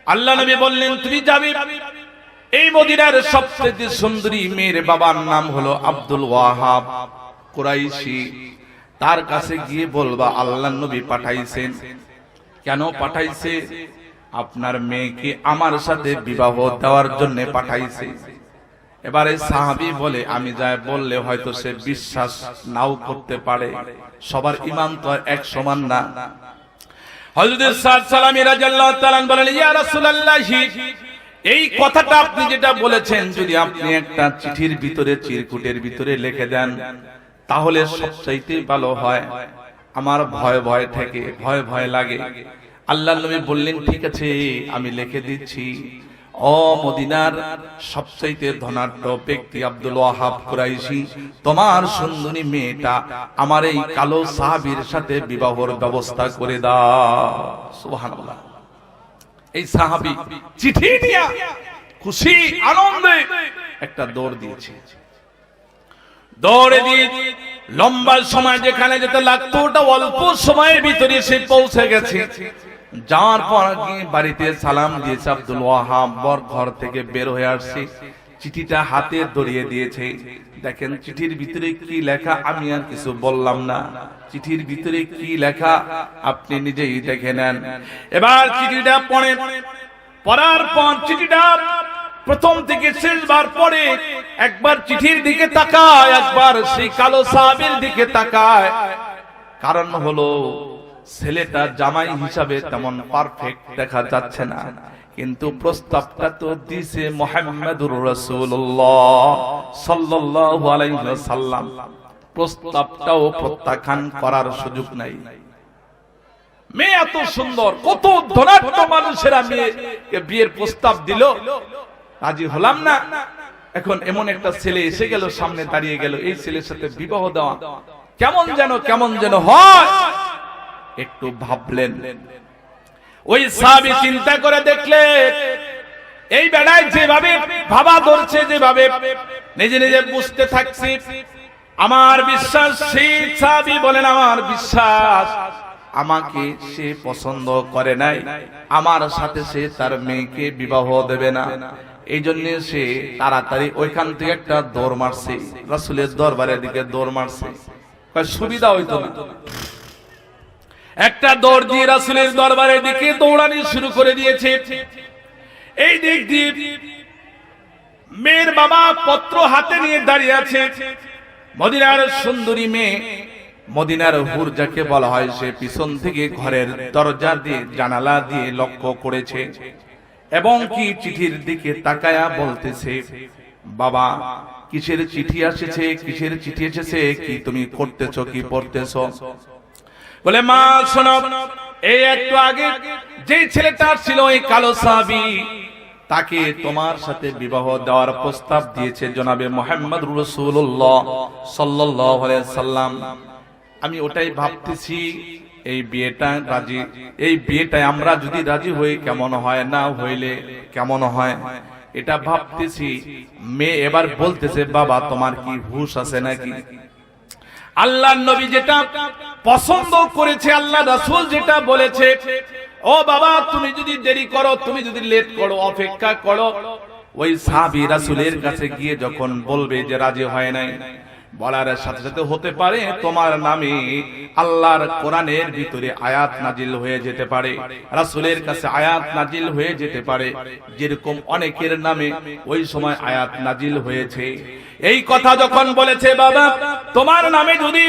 আল্লাহ নবী বললেন তুমি যাবে, এই মদিনার সবচেয়ে সুন্দরী মেয়ের বাবার নাম হলো আব্দুল ওয়াহাব কুরাইশি, তার কাছে গিয়ে বলবা আল্লাহ নবী পাঠাইছেন। কেন পাঠাইছে? আপনার মেয়েকে আমার সাথে বিবাহ দেওয়ার জন্য পাঠাইছে। এবারে সাহাবী বলে আমি যাই বললে হয়তো সে বিশ্বাস নাও করতে পারে, সবার ঈমান তো এক সমান না। হযরত সাদ সালামী রাদিয়াল্লাহু তাআলা বলেন ইয়া রাসূলুল্লাহ, এই কথাটা আপনি যেটা বলেছেন যদি আপনি একটা চিঠির ভিতরে চিরকুটের ভিতরে লিখে দেন তাহলে সবচাইতে ভালো হয়। আমার ভয় ভয় থেকে ভয় ভয় লাগে। আল্লাহর নবী বললেন ঠিক আছে আমি লিখে দিচ্ছি। ও মদিনার সবচাইতে ধনাঢ্য ব্যক্তি আব্দুল ওয়াহাব কুরাইশি, তোমার সুন্দরী মেয়েটা আমার এই কালো সাহাবীর সাথে বিবাহের ব্যবস্থা করে দাও। সুবহানাল্লাহ। এই সাহাবী চিঠি নিয়ে খুশি আনন্দে একটা দৌড় দিয়েছে। দৌড়ে দিয়ে লম্বা সময় যেখানে যেতে লাগতো ওটা অল্প সময়ের ভিতরে সে পৌঁছে গেছে। যাওয়ার পর বাড়িতে সালাম দিয়েছে আব্দুল ওয়াহাব, বর ঘর থেকে বের হয়ে আসছে, চিঠিটা হাতে ধরিয়ে দিয়েছে। দেখেন চিঠির ভিতরে কি লেখা, আমি আর কিছু বললাম না। চিঠির ভিতরে কি লেখা আপনি নিজেই দেখে নেন। এবার চিঠিটা পড়ার পর চিঠিটা প্রথম থেকে শেষবার পড়ে একবার চিঠির দিকে তাকায়, একবার সেই কালো সাহাবীর দিকে তাকায়। কারণ হলো ছেলেটা জামাই হিসাবে তেমন পারফেক্ট দেখা যাচ্ছে না, কিন্তু প্রস্তাবটা তো দিছে মুহাম্মদুর রাসূলুল্লাহ সাল্লাল্লাহু আলাইহি ওয়াসাল্লাম। প্রস্তাবটাও প্রত্যাখ্যান করার সুযোগ নাই। মেয়ে এত সুন্দর, কত ধনাঢ্য মানুষেরা মেয়েকে বিয়ের প্রস্তাব দিল, রাজি হলাম না। এখন এমন একটা ছেলে এসে গেল, সামনে দাঁড়িয়ে গেল, এই ছেলের সাথে বিবাহ দেওয়া কেমন যেন হয়। একটু ভাবলেন, ওই সাহাবী চিন্তা করে দেখলেন এই বেড়ায় যেভাবে ভাবা ধরছে, যেভাবে নিজে নিজে বুঝতে থাকছে, আমার বিশ্বাস সেই সাহাবী বলেন আমার বিশ্বাস আমাকে সে পছন্দ করে নাই, আমার সাথে সে তার মেয়েকে বিবাহ দেবে না। এই জন্য সে তাড়াতাড়ি ওইখান থেকে একটা দৌড় মারছে, রাসূলের দরবারের দিকে দৌড় মারছে। সুবিধা হইতো না, একটা দৌড় দিয়ে রাসূলের দরবারের দিকে দৌড়ানি শুরু করে দিয়েছে। এই দিক দিয়ে মেয়ের বাবা পত্র হাতে নিয়ে দাঁড়িয়ে আছে। মদিনার সুন্দরী মেয়ে, মদিনার হুর যাকে বলা হয়, সে পিছন থেকে ঘরের দরজা দিয়ে জানালা দিয়ে লক্ষ্য করেছে এবং কি চিঠির দিকে তাকায়া বলতেছে বাবা কিসের চিঠি এসেছে, কিসের চিঠি এসেছে, কি তুমি করতেছো, কি পড়তেছো? বলে মা শোনো, এই একটু আগে যে ছেলেটা ছিল এই কালো সাহাবী, তাকে তোমার সাথে বিবাহ দেওয়ার প্রস্তাব দিয়েছে জনাবে মুহাম্মদ রাসূলুল্লাহ সাল্লাল্লাহু আলাইহি সাল্লাম। আমি ওটাই ভাবতেছি এই বিয়েটায় আমরা যদি রাজি হই কেমন হয়, না হইলে কেমন হয়, এটা ভাবতেছি। মেয়ে এবার বলতেছে বাবা তোমার কি হুঁশ আছে নাকি? আল্লাহর নবী যেটা পছন্দ করেছে, আল্লাহ রাসূল যেটা বলেছে, ও বাবা তুমি যদি দেরি করো, তুমি যদি লেট করো, অপেক্ষা করো, ওই সাহাবী রাসূলের কাছে গিয়ে যখন বলবে যে রাজি হয় নাই, বলার সাথে সাথে হতে পারে তোমার নামে আল্লাহর কোরআনের ভিতরে আয়াত নাজিল হয়ে যেতে পারে, রাসূলের কাছে আয়াত নাজিল হয়ে যেতে পারে, যেরকম অনেকের নামে ওই সময় আয়াত নাজিল হয়েছে। এই কথা যখন বলেছে বাবা তোমার নামে যদি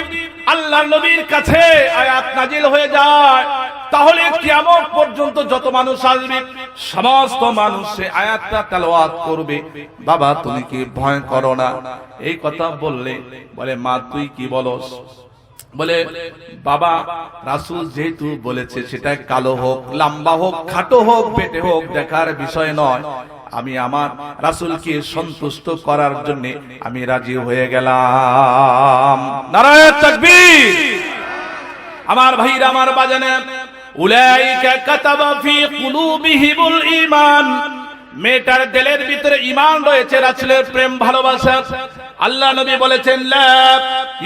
আল্লাহর নবীর কাছে আয়াত নাজিল হয়ে যায় তাহলে কিয়ামত পর্যন্ত যত মানুষ আসবে সমস্ত মানুষ এই আয়াতটা তেলাওয়াত করবে, বাবা তুমি কি ভয় করো না? এই কথা বললে বলে মা তুই কি বলস? বলে বাবা রাসূল যেহেতু বলেছে সেটা কালো হোক, লম্বা হোক, খাটো হোক, পেটে হোক, দেখার বিষয় নয়, আমি আমার রাসূলকে সন্তুষ্ট করার জন্য আমি রাজি হয়ে গেলাম। নারায়ে তাকবীর। আমার ভাইরা, আমার বাজানে, উলাইকা কাতাবা ফি কুলুবিহিমুল ঈমান, মেয়েটার দিলের ভিতরে ঈমান রয়েছে, রাসূলের প্রেম ভালোবাসা। আল্লাহ নবী বলেছেন লা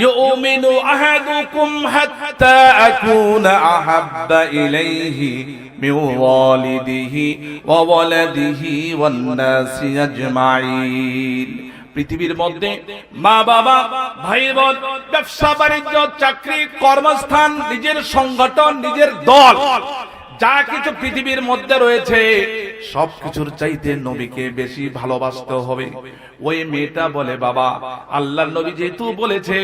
ইউমিনু আহাদুকুম হাত্তা আকুনা আহাব্বা ইলাইহি মিন ওয়ালিদিহি ওয়া ওয়ালাদিহি ওয়ান নাসি আজমাইন। পৃথিবীর মধ্যে মা বাবা, ভাই বোন, ব্যবসা বাণিজ্য, চাকরি, কর্মস্থান, নিজের সংগঠন, নিজের দল, যা কিছু পৃথিবীর মধ্যে রয়েছে সবকিছুর চাইতে নবীকে বেশি ভালোবাসতে হবে। ওই মেয়েটা বলে বাবা আল্লাহর নবী যেহেতু বলেছে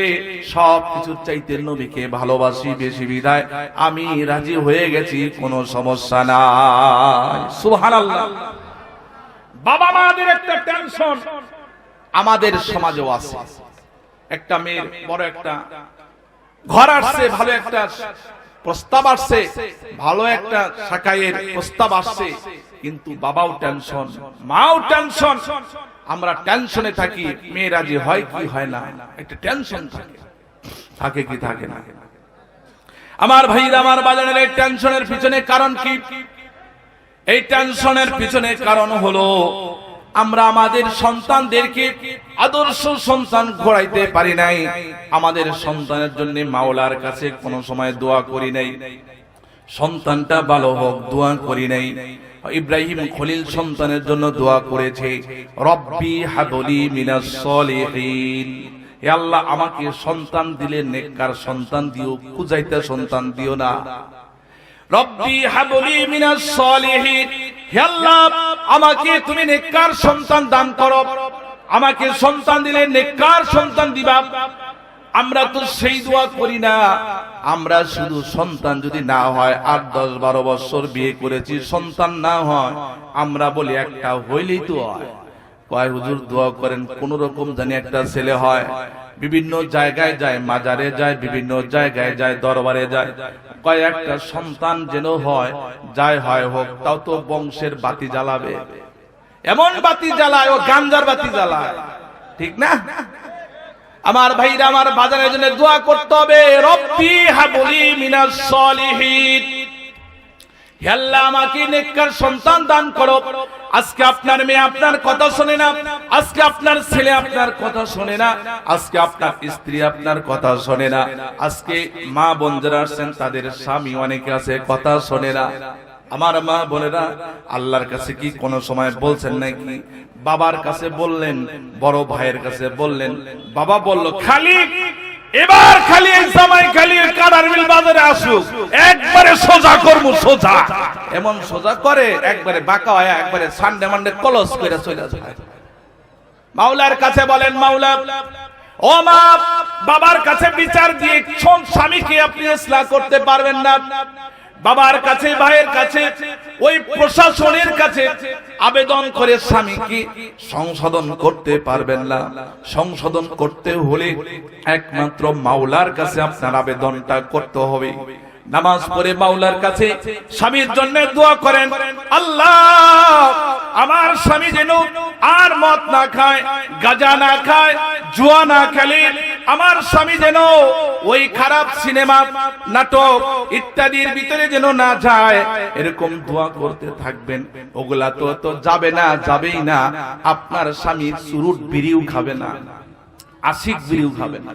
সবকিছুর চাইতে নবীকে ভালোবাসি বেশি, বিধায় আমি রাজি হয়ে গেছি, কোনো সমস্যা নাই। সুবহানাল্লাহ। বাবা মাদের একটা টেনশন আমাদের সমাজেও আছে। একটা মেয়ের বড় একটা ঘর আসছে, ভালো একটা প্রস্তাব আসছে, ভালো একটা শাকায়ের প্রস্তাব আসছে, কিন্তু বাবাও টেনশন, মাও টেনশন, আমরা টেনশনে থাকি। মেয়ে রাজি হয় কি হয় না, একটা টেনশন থাকে, থাকে কি থাকে না? আমার ভাইরা, আমার বাজানের এই টেনশনের পিছনে কারণ কি? এই টেনশনের পিছনে কারণ হলো আমরা আমাদের সন্তানদেরকে আদর্শ সন্তান গড়াইতে পারি নাই। আমাদের সন্তানের জন্য মাওলার কাছে কোনো সময় দোয়া করি নাই, সন্তানটা ভালো হোক দোয়া করি নাই। ইব্রাহিম খলিল সন্তানের জন্য দোয়া করেছে, রব্বি হাবলি মিনাস সলিহিন, হে আল্লাহ আমাকে সন্তান দিলে নেককার সন্তান দিও, কুজাইতা সন্তান দিও না। রব্বি হাবলি মিনাস সলিহিন, হে আল্লাহ আমাকে তুমি নেককার সন্তান দান করো, আমাকে সন্তান দিলে নেককার সন্তান দিবা। আমরা তো সেই দোয়া করি না, আমরা শুধু সন্তান যদি না হয়, ৮, ১০, ১২ বছর বিয়ে করেছি, সন্তান না হয়, আমরা বলি একটা হইলেই তো হয়। কয় হুজুর দোয়া করেন কোন রকম জানি একটা ছেলে হয়। বিভিন্ন জায়গায় যায়, মাজারে যায়, বিভিন্ন জায়গায় যায়, দরবারে যায়, কয় একটা সন্তান যেন হয়, যাই হয় হোক, তাও তো বংশের বাতি জ্বালাবে। এমন বাতি জ্বালায়, ও গাঞ্জার বাতি জ্বালায়, ঠিক না? আমার ভাইরা, আমার বাজারের জন্য দোয়া করতে হবে, রব্বি হাবলি মিনাস সলিহিন, হে আল্লাহ আমাকে নেককার সন্তান দান করো। আজকে আপনার মেয়ে আপনার কথা শোনে না, আজকে আপনার ছেলে আপনার কথা শোনে না, আজকে আপনার স্ত্রী আপনার কথা শোনে না, আজকে মা বোন যারা আছেন তাদের স্বামী অনেকে আছে কথা শোনে না। আমার মা বোনেরা, আল্লাহর কাছে কি কোনো সময় বলছেন নাকি? বাবার কাছে বললেন, বড় ভাইয়ের কাছে বললেন, বাবা বলল খালি এবার খালি এই জামাই খালি কাদার মিল বাজারে আসুক, একবারে সোজা করবো, সোজা। এমন সোজা করে একবারে বাঁকা হয়, একবারে সানডে মানডে কলস করে চলে যায়। মাওলার কাছে বলেন, মাওলা ও মা, বাবার কাছে বিচার দিয়ে স্বামীকে আপনি ইসলাহ করতে পারবেন না। বাবার কাছে, ভাইয়ের কাছে, ওই প্রশাসনের কাছে আবেদন করে স্বামীকে সংশোধন করতে পারবেন না। সংশোধন করতে হলে একমাত্র মাওলার কাছে আপনার আবেদনটা করতে হবে। নামাজ পড়ে মাওলার কাছে স্বামীর জন্য দোয়া করেন, আল্লাহ আমার স্বামী যেন আর মদ না খায়, গাঁজা না খায়, জুয়া না খেলে, আমার স্বামী যেন ওই খারাপ সিনেমা, নাটক ইত্যাদির ভিতরে যেন না যায়, এরকম দোয়া করতে থাকবেন। ওগুলা তো যাবে না, যাবেই না। আপনার স্বামী চুরুট বিড়িও খাবে না, আশিক বিড়িও খাবে না।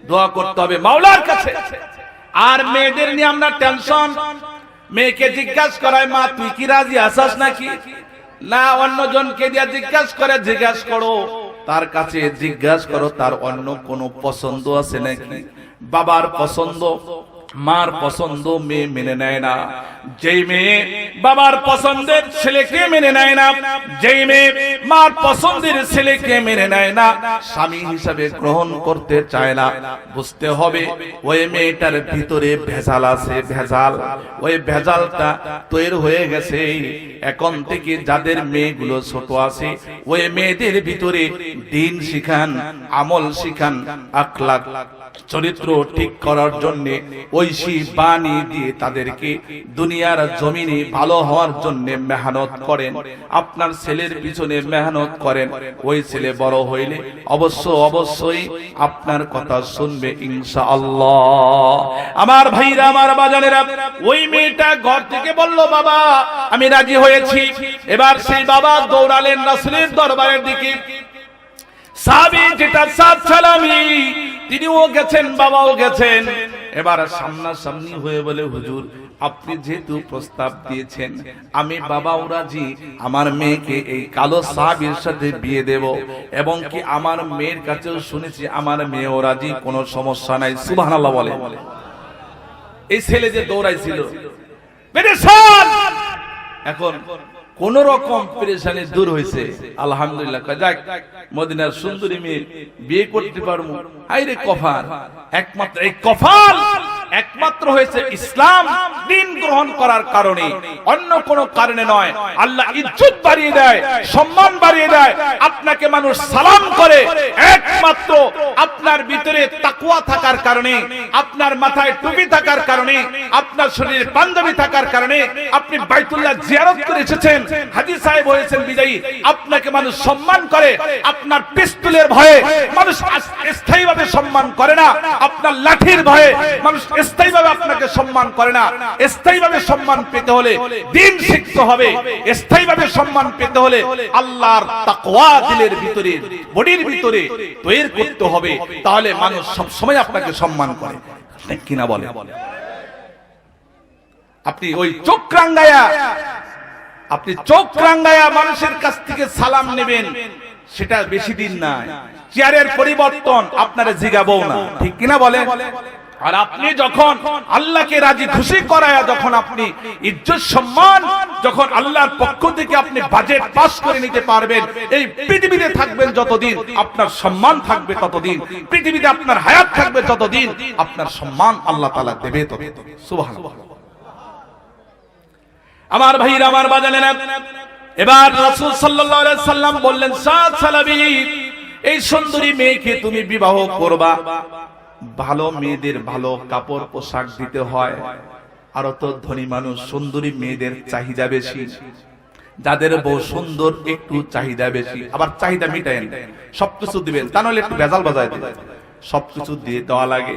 দোয়া করতে হবে মাওলার কাছে। আর মেয়েদের নিয়ে আমরা টেনশন, মেয়েকে জিজ্ঞাসা করায়, মা তুই কি রাজি আছিস নাকি? না, অন্যজনকে দিয়ে জিজ্ঞাসা করো, তার কাছে জিজ্ঞাসা করো তার অন্য কোনো পছন্দ আছে নাকি। বাবার পছন্দ মার পছন্দ মেয়ে মেনে নেয় না, যেই মেয়ে বাবার পছন্দের ছেলেকে মেনে নেয় না, যেই মেয়ে মার পছন্দের ছেলেকে মেনে নেয় না, স্বামী হিসাবে গ্রহণ করতে চায় না, বুঝতে হবে ওই মেয়েটার ভিতরে ভেজাল আছে, ভেজাল। ওই ভেজালটা তৈরি হয়ে গেছে। এখন থেকে যাদের মেয়েগুলো ছোট আছে, ওই মেয়েদের ভিতরে দ্বীন শিখান, আমল শিখান, আখলাক চরিত্র ঠিক করার জন্য ঐশী বাণী দিয়ে তাদেরকে দুনিয়ার জমিনে ভালো হওয়ার জন্য মেহনত করেন। আপনার ছেলের পিছনে মেহনত করেন, ওই ছেলে বড় হইলে অবশ্যই আপনার কথা শুনবে ইনশাআল্লাহ। আমার ভাইরা, আমার বাজানেরা, ওই মেয়েটা ঘর থেকে বলল, বাবা আমি রাজি হয়েছি। এবার সেই বাবা দৌড়ালেন রাসূলের দরবারের দিকে। সাহাবী যেটা সাদ সালামি, তিনিও গেছেন, বাবাও গেছেন। এবার সামনাসামনি হয়ে বলে, হুজুর আপনি যেহেতু প্রস্তাব দিয়েছেন, আমি বাবাও রাজি, আমার মেয়েকে এই কালো সাহাবীর সাথে বিয়ে দেব, এবং কি আমার মেয়ের কাছেও শুনেছি আমার মেয়েও রাজি, কোনো সমস্যা নাই। সুবহানাল্লাহ বলে। এই ছেলে যে দৌড়াইছিল পেরেশান, এখন কোন রকম পেরেশানি দূর হয়েছে আলহামদুলিল্লাহ। যাক, মদিনার সুন্দরী মেয়ে বিয়ে করতে পারবো, আইরে কফাল। একমাত্র এই কফাল একমাত্র হয়েছে ইসলাম দ্বীন গ্রহণ করার কারণে, অন্য কোন কারণে নয়। আল্লাহ ইজ্জত বাড়িয়ে দেয়, সম্মান বাড়িয়ে দেয়, আপনাকে মানুষ সালাম করে একমাত্র আপনার ভিতরে তাকওয়া থাকার কারণে, আপনার মাথায় টুপি থাকার কারণে, আপনার শরীরে পাঞ্জাবি থাকার কারণে, আপনি বাইতুল্লাহ জিয়ারত করে এসেছেন, হাজী সাহেব হয়েছেন বিজয়ী, আপনাকে মানুষ সম্মান করে। আপনার পিস্তলের ভয়ে মানুষ স্থায়ীভাবে সম্মান করে না, আপনার লাঠির ভয়ে মানুষ স্থায়ীভাবে আপনাকে সম্মান করে না। স্থায়ীভাবে সম্মান পেতে হলে দ্বীন শিখতে হবে, স্থায়ীভাবে সম্মান পেতে হলে আল্লাহর তাকওয়া দিলের ভিতরে, বডির ভিতরে তৈরি করতে হবে, তাহলে মানুষ সব সময় আপনাকে সম্মান করে, ঠিক কিনা বলে? আপনি ওই চোখ রাঙ্গায়া মানুষের কাছ থেকে সালাম নেবেন, সেটা বেশি দিন নাই, চেয়ারের পরিবর্তন আপনারা জিগাবো না, ঠিক কিনা বলে? আর আপনি যখন আল্লাহকে রাজি খুশি করায়া, যখন আপনি ইজ্জত সম্মান, যখন আল্লাহর পক্ষ থেকে আপনি বাজেট পাস করে নিতে পারবেন, এই পৃথিবীতে থাকবেন যতদিন আপনার সম্মান থাকবে ততদিন, পৃথিবীতে আপনার হায়াত থাকবে যতদিন আপনার সম্মান আল্লাহ তাআলা দেবে ততদিন। সুবহানাল্লাহ। আমার ভাইরা, আমার বাজানেরা, এবার রাসূল সাল্লাল্লাহু আলাইহি সাল্লাম বললেন, সাদ সালাবী, এই সুন্দরী মেয়েকে তুমি বিবাহ করবা, ভালো মেয়েদের ভালো কাপড় পোশাক দিতে হয়। আর তো ধনী মানুষ, সুন্দরী মেয়েদের চাহিদা বেশি, যাদের বউ সুন্দর একটু চাহিদা বেশি, আবার চাহিদা মিটায়েন, সবকিছু দিবেন, তা নইলে একটু ভেজাল বাজায় দিবেন, সবকিছু দিয়ে দেওয়া লাগে।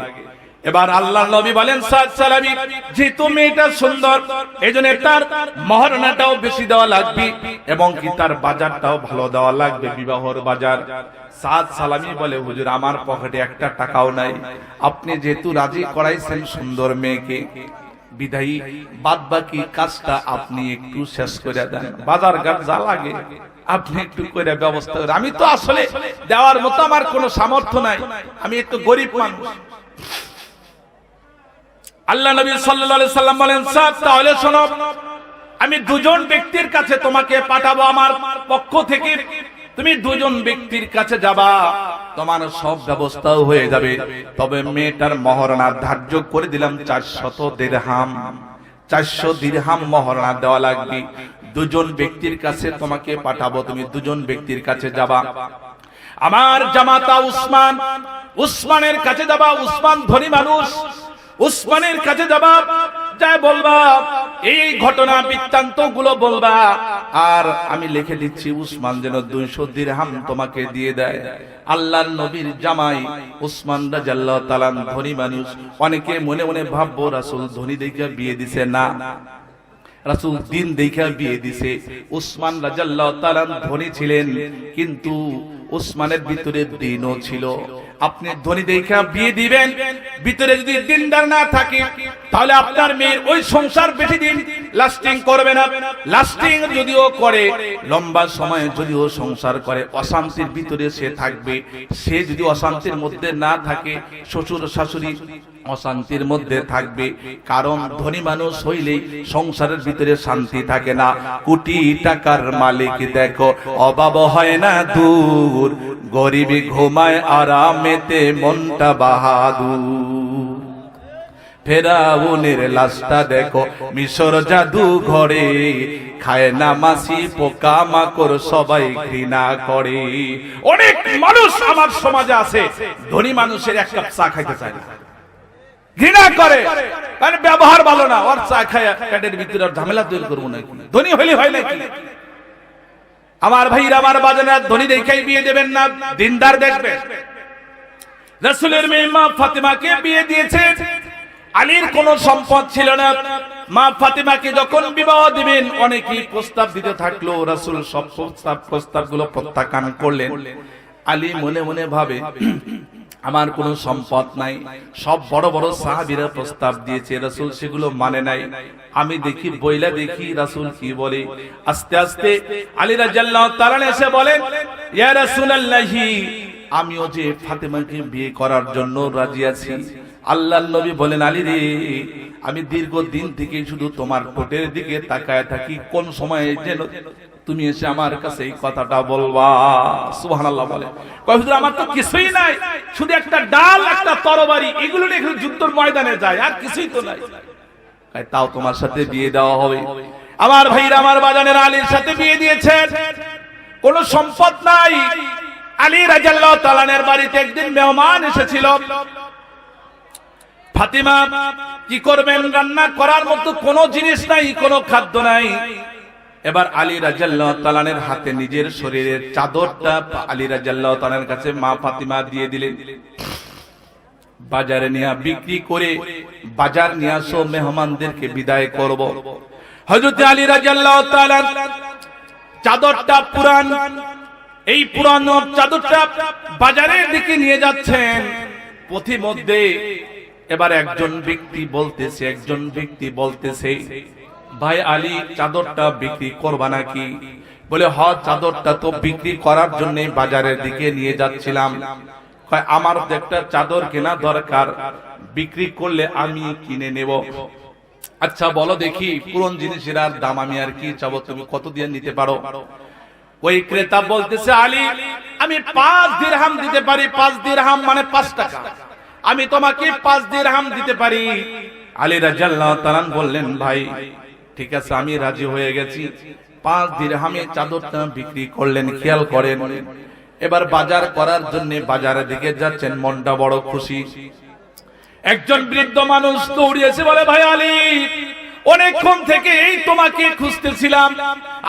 এবার আল্লাহর নবী বলেন, সাদ সালাবী, যেহেতু মেয়েটা সুন্দর, এজন্য তার মহরনাটাও বেশি দেওয়া লাগবে, এবং কি তার বাজারটাও ভালো দেওয়া লাগবে, বিবাহর বাজার। সাদ সালামী বলে, হুজুর আমার পকেটে একটা টাকাও নাই, আপনি যেহেতু রাজি করাইছেন সুন্দর মেয়েকে, বিধায়ী বাদ বাকি কাজটা আপনি একটু শেষ করে দেন, বাজার ঘাট যা লাগে আপনি একটু করে ব্যবস্থা করেন। আমি তো আসলে দেওয়ার মতো আমার কোনো সামর্থ্য নাই, আমি একটু গরিব মানুষ। আল্লাহ নবী সাল্লাল্লাহু আলাইহি সাল্লাম বলেন, সাদ, তাহলে শোনো, আমি দুজন ব্যক্তির কাছে তোমাকে পাঠাবো আমার পক্ষ থেকে, তুমি দুজন ব্যক্তির কাছে যাবা, তোমার সব ব্যবস্থাও হয়ে যাবে। তবে মেয়েটার মহরনা ধার্য করে দিলাম 400 দিরহাম, 400 দিরহাম মহরনা দেওয়া লাগবে। দুজন ব্যক্তির কাছে তোমাকে পাঠাবো, তুমি দুজন ব্যক্তির কাছে যাবা। আমার জামাতা উসমানের কাছে যাবা, উসমান ধনী মানুষ, উসমানের কাছে যাবা, যাই বলবা, এই ঘটনা বৃত্তান্ত গুলো বলবা, আর আমি লিখে দিচ্ছি উসমান যেন 200 দিরহাম তোমাকে দিয়ে দেয়। আল্লাহর নবীর জামাই উসমান রাদিয়াল্লাহু তাআলা ধনী মানুষ। অনেকে মনে মনে ভাববো রাসূল ধনী দেখে বিয়ে দিছে, না, রাসূল দিন দেখে বিয়ে দিছে। উসমান রাদিয়াল্লাহু তাআলা ধনী ছিলেন, কিন্তু উসমানের ভিতরে দ্বীনও ছিল। আপনি ধনী দেখা বিয়ে দিবেন, ভিতরে যদি দ্বীনদার না থাকে, তাহলে আপনার মেয়ের ওই সংসার বেশি দিন লাস্টিং করবে না। লাস্টিং যদিও করে, লম্বা সময় যদিও সংসার করে, অশান্তির ভিতরে সে থাকবে। সে যদি অশান্তির মধ্যে না থাকে, শ্বশুর শাশুড়ি অশান্তির মধ্যে থাকবে। কারণ ধনী মানুষ হইলেই সংসারের ভিতরে শান্তি থাকে না। কোটি টাকার মালিক দেখো অভাব হয় না দূর, গরিবী ঘুমায় আরামেতে মনটা বাহাদুর। ফেরাউনের লাশটা দেখো মিশর জাদু ঘরে, খায় না মাছি পোকা মাকড় সবাই ঘৃণা করে। অনেক মানুষ আমার সমাজে আছে ধনী মানুষের এক কাপ চা খাইতে চায় না, ঘৃণা করে, কারণ ব্যবহার ভালো না। ওর চা খায় পেটের ভিতরে ঝামেলা তৈরি করবো নাকি? ধনী হইলে হয় নাকি? আমার ভাইরা আমার বাজানে ধনী দেখাই বিয়ে দেবেন না, দিনদার দেখবেন। রাসূলের মেয়ে মা ফাতেমাকে বিয়ে দিয়েছে। আলীর কোনো সম্পদ ছিল না। মা ফাতেমাকে যখন বিবাহ দিবেন অনেকেই প্রস্তাব দিতে থাকলো, রাসূল সব প্রস্তাবগুলো প্রত্যাখ্যান করলেন। আলী মনে মনে ভাবে আমার কোনো সম্পদ নাই। সব বড় বড় সাহাবীরা প্রস্তাব দিয়েছে, রাসূল সেগুলো মানে নাই। আমি দেখি বইলা দেখি রাসূল কি বলে। আস্তে আস্তে আলী রাদিয়াল্লাহু তাআলা এসে বলেন, ইয়া রাসূলুল্লাহি, আমিও যে ফাতেমাকে বিয়ে করার জন্য রাজি আছি। আল্লাহর নবী বলেন, আলী রে, আমি দীর্ঘদিন থেকে শুধু তোমার ঠোঁটের দিকে তাকায় থাকি, কোন সময়ে যেন তুমি এসে আমার কাছে এই কথাটা বলবা। সুবহানাল্লাহ বলে, কয় হুজুর আমার তো কিছুই নাই, শুধু একটা ডাল একটা তরবারি, এগুলো নিয়ে যুদ্ধের ময়দানে যায়, আর কিছুই তো নাই। তাও তোমার সাথে বিয়ে দেওয়া হবে। আমার ভাইরা আমার বাজানের আলীর সাথে বিয়ে দিয়েছেন, কোনো সম্পদ নাই। আলী রাদিয়াল্লাহু তাআলা এর বাড়িতে একদিন মেহমান এসেছিল। ফাতিমা কি করবেন, রান্না করার মতো কোনো জিনিস নাই, কোনো খাদ্য নাই। এবার আলী রাদিয়াল্লাহু তাআলা এর হাতে নিজের শরীরের চাদরটা আলী রাদিয়াল্লাহু তাআলার কাছে মা ফাতিমা দিয়ে দিলেন, বাজারে নিয়ে বিক্রি করে বাজার নিয়ে আসো, মেহমানদেরকে বিদায় করব। হযরত আলী রাদিয়াল্লাহু তাআলা চাদরটা পুরান, এই পুরানো চাদরটা বাজারের দিকে নিয়ে যাচ্ছেন। পথিমধ্যে এবার একজন ব্যক্তি বলতেছে, ভাই আলী, চাদরটা বিক্রি করবা নাকি? বলে, হ, চাদরটা তো বিক্রি করার জন্য বাজারের দিকে নিয়ে যাচ্ছিলাম। আমার একটা চাদর কেনা দরকার, বিক্রি করলে আমি কিনে নেব। আচ্ছা বলো দেখি, পুরন জিনিসের আর দাম আমি আর কি চাবো, তুমি কত দিয়ে নিতে পারো? ওই ক্রেতা বলতেছে, আলী, আমি 5 দিরহাম দিতে পারি। 5 দিরহাম মানে 5 টাকা। আমি তোমাকে 5 দিরহাম দিতে পারি। আলী রাদিয়াল্লাহু তাআলা বললেন, ভাই ঠিক আছে, আমি রাজি হয়ে গেছি। 5 দিরহামে চাদরটা বিক্রি করলেন। খেয়াল করেন, এবার বাজার করার জন্য বাজারের দিকে যাচ্ছেন, মনটা বড় খুশি। একজন বৃদ্ধ মানুষ দৌড়িয়েছে, বলে, ভাই আলী, অনেকক্ষণ থেকে এই তোমাকে খুঁজতেছিলাম,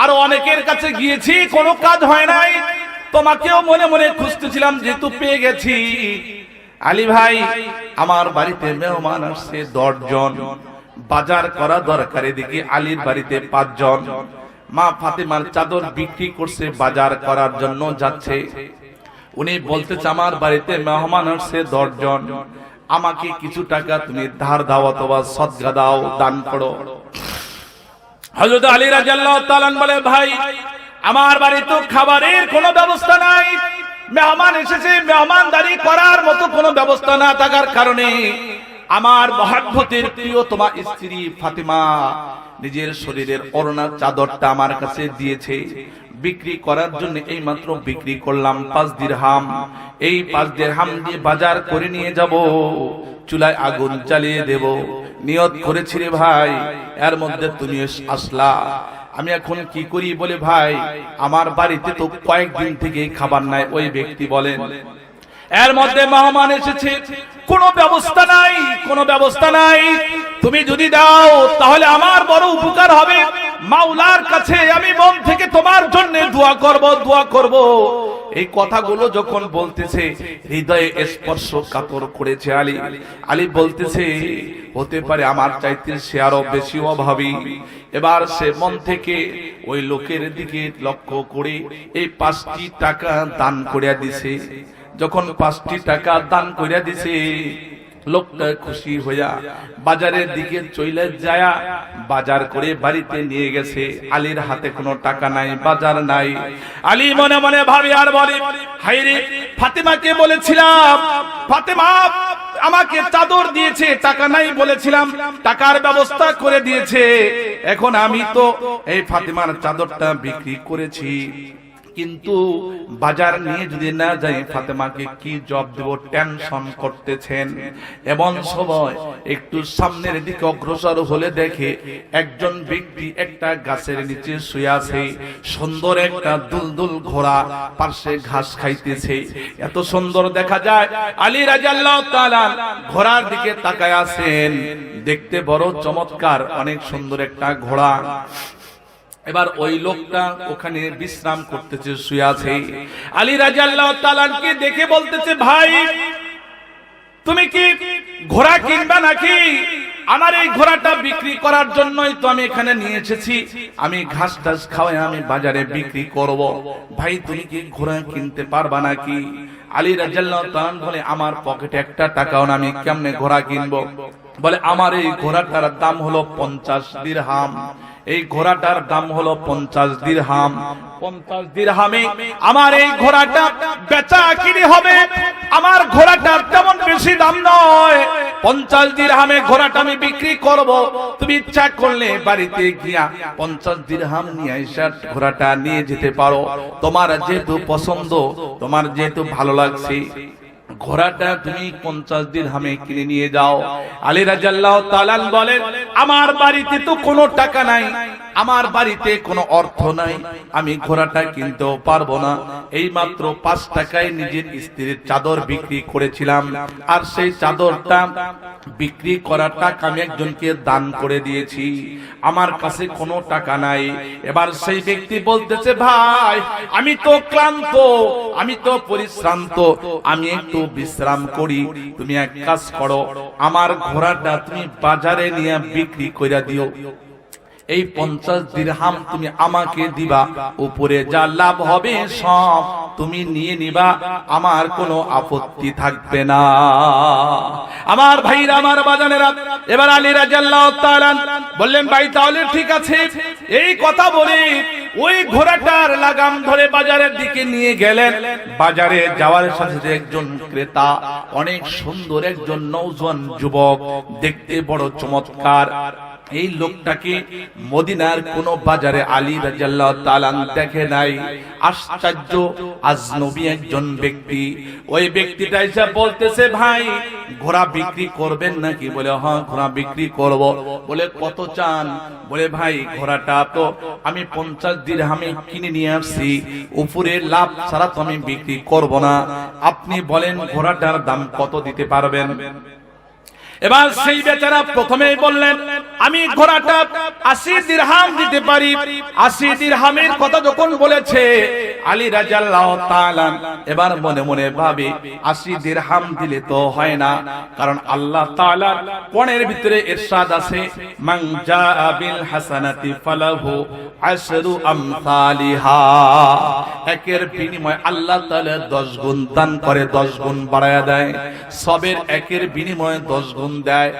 আর অনেকের কাছে গিয়েছি, কোনো কাজ হয় নাই। তোমাকেও মনে মনে খুঁজতেছিলাম, যেহেতু পেয়ে গেছি। আলী ভাই, আমার বাড়িতে মেহমান আসছে 10 জন, বাজার করা দরকার। এদিকে আলীর বাড়িতে 5 জন। মা ফাতেমার চাদর বিক্রি করছে, বাজার করার জন্য যাচ্ছে। উনি বলতেছে, আমার বাড়িতে মেহমান আসছে 10 জন, আমাকে কিছু টাকা তুমি ধার দাও অথবা সদকা দাও, দান করো। হযরত আলী রাদিয়াল্লাহু তাআলা বলে, ভাই, আমার বাড়িতে খাবারের কোনো ব্যবস্থা নাই। মেহমান এসেছে, মেহমানদারি করার মতো কোনো ব্যবস্থা না থাকার কারণে আমার মহব্বতের প্রিয়তমা স্ত্রী ফাতেমা নিজের শরীরের ওড়নার চাদরটা আমার কাছে দিয়েছে, বিক্রি করার জন্য এই মাত্র বিক্রি করলাম 5 দিরহাম। এই 5 দিরহাম দিয়ে বাজার করে নিয়ে যাব, চুলায় আগুন জ্বালিয়ে দেব। নিয়ত করেছি রে ভাই, এর মধ্যে তুমি আসলা, আমি এখন কি করি? বলে, ভাই, আমার বাড়িতে তো কয়েকদিন থেকে খাবার নাই। ওই ব্যক্তি বলেন, এর মধ্যে মেহমান এসেছে, কোনো ব্যবস্থা নাই, কোনো ব্যবস্থা নাই। তুমি যদি দাও তাহলে আমার বড় উপকার হবে। মাওলার কাছে আমি মন থেকে তোমার জন্য দোয়া করব। এই কথাগুলো যখন বলতেছে, হৃদয়ে স্পর্শ কাতর করেছে আলী বলতেছে, হতে পারে আমার চাইতে সে আরো বেশি অভাবী। এবার সে মন থেকে ওই লোকের দিকে লক্ষ্য করে এই 5টি টাকা দান করিয়া দিছে। যখন 5টি টাকা দান করিয়া দিছে, লোকটা খুশি হইয়া বাজারের দিকে চলে যায়া বাজার করে বাড়িতে নিয়ে গেছে। আলীর হাতে কোনো টাকা নাই, বাজার নাই। আলী মনে মনে ভাবে আর বলে, হায়রে, ফাতেমাকে বলেছিলাম, ফাতেমা আমাকে চাদর দিয়েছে, টাকা নাই বলেছিলাম, টাকার ব্যবস্থা করে দিয়েছে। এখন আমি তো এই ফাতেমার চাদরটা বিক্রি করেছি, কিন্তু বাজার নিয়ে যদি না যাই ফাতেমাকে কি জবাব দেব, টেনশন করতেছেন। এমন সময় একটু সামনের দিকে অগ্রসর হলে দেখে একজন ব্যক্তি একটা গাছের নিচে শুয়ে আছে, সুন্দর একটা দুলদুল ঘোড়া পাশে ঘাস খাইতেছে, এত সুন্দর দেখা যায়। আলী রাদিয়াল্লাহু তাআলা ঘোড়ার দিকে তাকায় আছেন, দেখতে বড় চমৎকার, অনেক সুন্দর একটা ঘোড়া। এবার ওই লোকটা ওখানে বিশ্রাম করতেছে, শুয়ে আছে। আলী রাদিয়াল্লাহু তাআলাকে দেখে বলতেছে, ভাই তুমি কি ঘোড়া কিনবা নাকি? আমার এই ঘোড়াটা বিক্রি করার জন্যই তো আমি এখানে নিয়ে এসেছি, আমি ঘাস টাস খাওয়াই আমি বাজারে বিক্রি করব। ভাই তুমি কি ঘোড়া কিনতে পারবা নাকি? আলী রাদিয়াল্লাহু তাআলা বলে, আমার পকেটে একটা টাকাও না, আমি কেমনে ঘোড়া কিনবো? বলে, আমার এই ঘোড়াটার দাম হলো 50 দিরহাম। এই ঘোড়াটার দাম হলো 50 দিরহাম। 50 দিরহামে আমার এই ঘোড়াটা বেচা কিনে হবে। আমার ঘোড়াটার তেমন বেশি দাম নয়, 50 দিরহামে ঘোড়াটা আমি বিক্রি করব। তুমি ইচ্ছা করলে বাড়িতে গিয়া 50 দিরহাম নিয়ে এসে ঘোড়াটা নিয়ে যেতে পারো। তোমার যেহেতু পছন্দ, তোমার যেহেতু ভালো লাগছে, ঘোড়াটা তুমি 50 দিরহামে কিনে নিয়ে যাও। আলী রাদিয়াল্লাহু তাআলা বলেন, আমার বাড়িতে তো কোনো টাকা নাই, আমার বাড়িতে কোনো অর্থ নাই, আমি ঘোড়াটা কিনতেও পারবো না। এই মাত্র 5 টাকায় নিজের স্ত্রীর চাদর বিক্রি করেছিলাম, আর সেই চাদরটা বিক্রি করার টাকা আমি একজনকে দান করে দিয়েছি, আমার কাছে কোনো টাকা নাই। এবার সেই ব্যক্তি বলতেছে, ভাই আমি তো ক্লান্ত, আমি তো পরিশ্রান্ত, আমি একটু বিশ্রাম করি, তুমি এক কাজ করো, আমার ঘোড়াটা তুমি বাজারে নিয়ে বিক্রি করে দিও। এই 50 দিরহাম তুমি আমাকে দিবা, উপরে যা লাভ হবে সব তুমি নিয়ে নিবা, আমার কোনো আপত্তি থাকবে না। আমার ভাইরা, আমার বাজানেরা, এবার আলী রাদিয়াল্লাহু তাআলা বললেন, ভাই তাহলে ঠিক আছে। এই কথা বলে ওই ঘোড়াটার লাগাম ধরে বাজারের দিকে নিয়ে গেলেন। বাজারে যাওয়ার সাথে একজন ক্রেতা, অনেক সুন্দর একজন নওজোয়ান যুবক, দেখতে বড় চমৎকার, এই লোকটাকে মদিনার কোন বাজারে আলী রাদিয়াল্লাহু তাআলা দেখে নাই। আশ্চর্য আজনবী একজন ব্যক্তি। ওই ব্যক্তিটা এসে বলতেছে, ভাই ঘোড়া বিক্রি করবেন নাকি? বলে, হ্যাঁ ঘোড়া বিক্রি করব। বলে, কত চান? বলে, ভাই ঘোড়াটা তো আমি 50 দিরহামে কিনে নিয়ে আসছি, উপরে লাভ ছাড়া তো আমি বিক্রি করব না, আপনি বলেন ঘোড়াটার দাম কত দিতে পারবেন? এবার সেই বেচারা প্রথমেই বললেন, আমি ঘোড়াটা 80 দিরহাম দিতে পারি। 80 দিরহামের কথা যখন বলেছে আলী রাদিয়াল্লাহু তাআলা এবার মনে মনে ভাবে, 80 দিরহাম দিলে তো হয় না, কারণ আল্লাহ তাআলা কোরআনের ভিতরে ইরশাদ আছে, মান জাআ বিল হাসানাতি ফালাহু আশরু আমসালিহা। একের বিনিময়ে আল্লাহ তাআলা 10 গুণ দান করে, 10 গুণ বাড়ায়া দেয়। সবের একের বিনিময়ে 10 গুণ দেয়।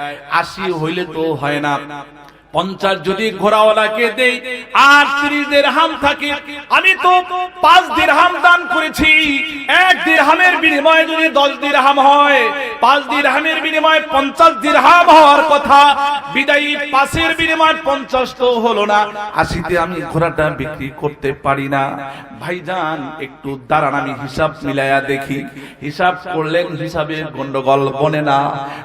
80 হইলে তো হয় না, 50 যদি ঘোড়াওয়ালাকে দেই আর 30 দিরহাম থাকে, আমি তো 5 দিরহাম দান করেছি। 1 দিরহামের বিনিময়ে যদি 10 দিরহাম হয়, 5 দিরহামের বিনিময়ে 50 দিরহাম হওয়ার কথা, বিদায়ী 5 এর বিনিময়ে 50 তো হলো না, 80 তে আমি ঘোড়াটা বিক্রি করতে পারি না। ভাইজান একটু দাঁড়ান, আমি হিসাব মিলায়া দেখি। হিসাব করলেন, হিসাবে গন্ডগোল বনে না।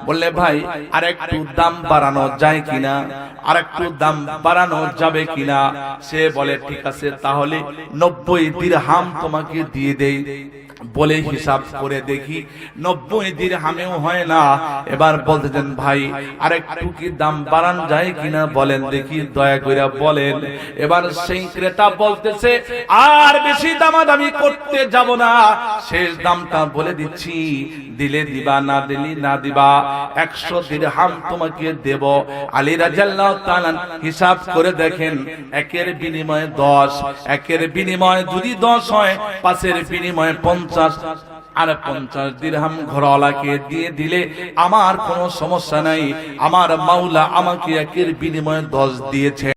বললে, ভাই আর একটু দাম বাড়ানো যায় কিনা, আর একটু দাম বাড়ানো যাবে কিনা? সে বলে, ঠিক আছে তাহলে 90 দিরহাম তোমাকে দিয়ে দেই। বলে হিসাব করে দেখি 90 দিরহামেও হয় না। এবার বলতেছেন, ভাই আর একটু কি দাম বাড়ান যায় কিনা বলেন দেখি, দয়া করে বলেন। এবার সেই ক্রেতা বলতেছে, আর বেশি দামাদামি করতে যাব না, শেষ দামটা বলে দিচ্ছি, দিলে দিবা, না দিলি না দিবা, 100 দিরহাম তোমাকে দেব। আলী রাদিয়াল্লাহু তাআলা হিসাব করে দেখেন, একের বিনিময়ে 10, একের বিনিময়ে যদি 10 হয়, 5 এর বিনিময়ে 50, আর 50 দিরহাম ঘোড়াওয়ালাকে দিয়ে দিলে আমার কোনো সমস্যা নাই। আমার মাওলা আমাকে একের বিনিময়ে 10 দিয়েছে।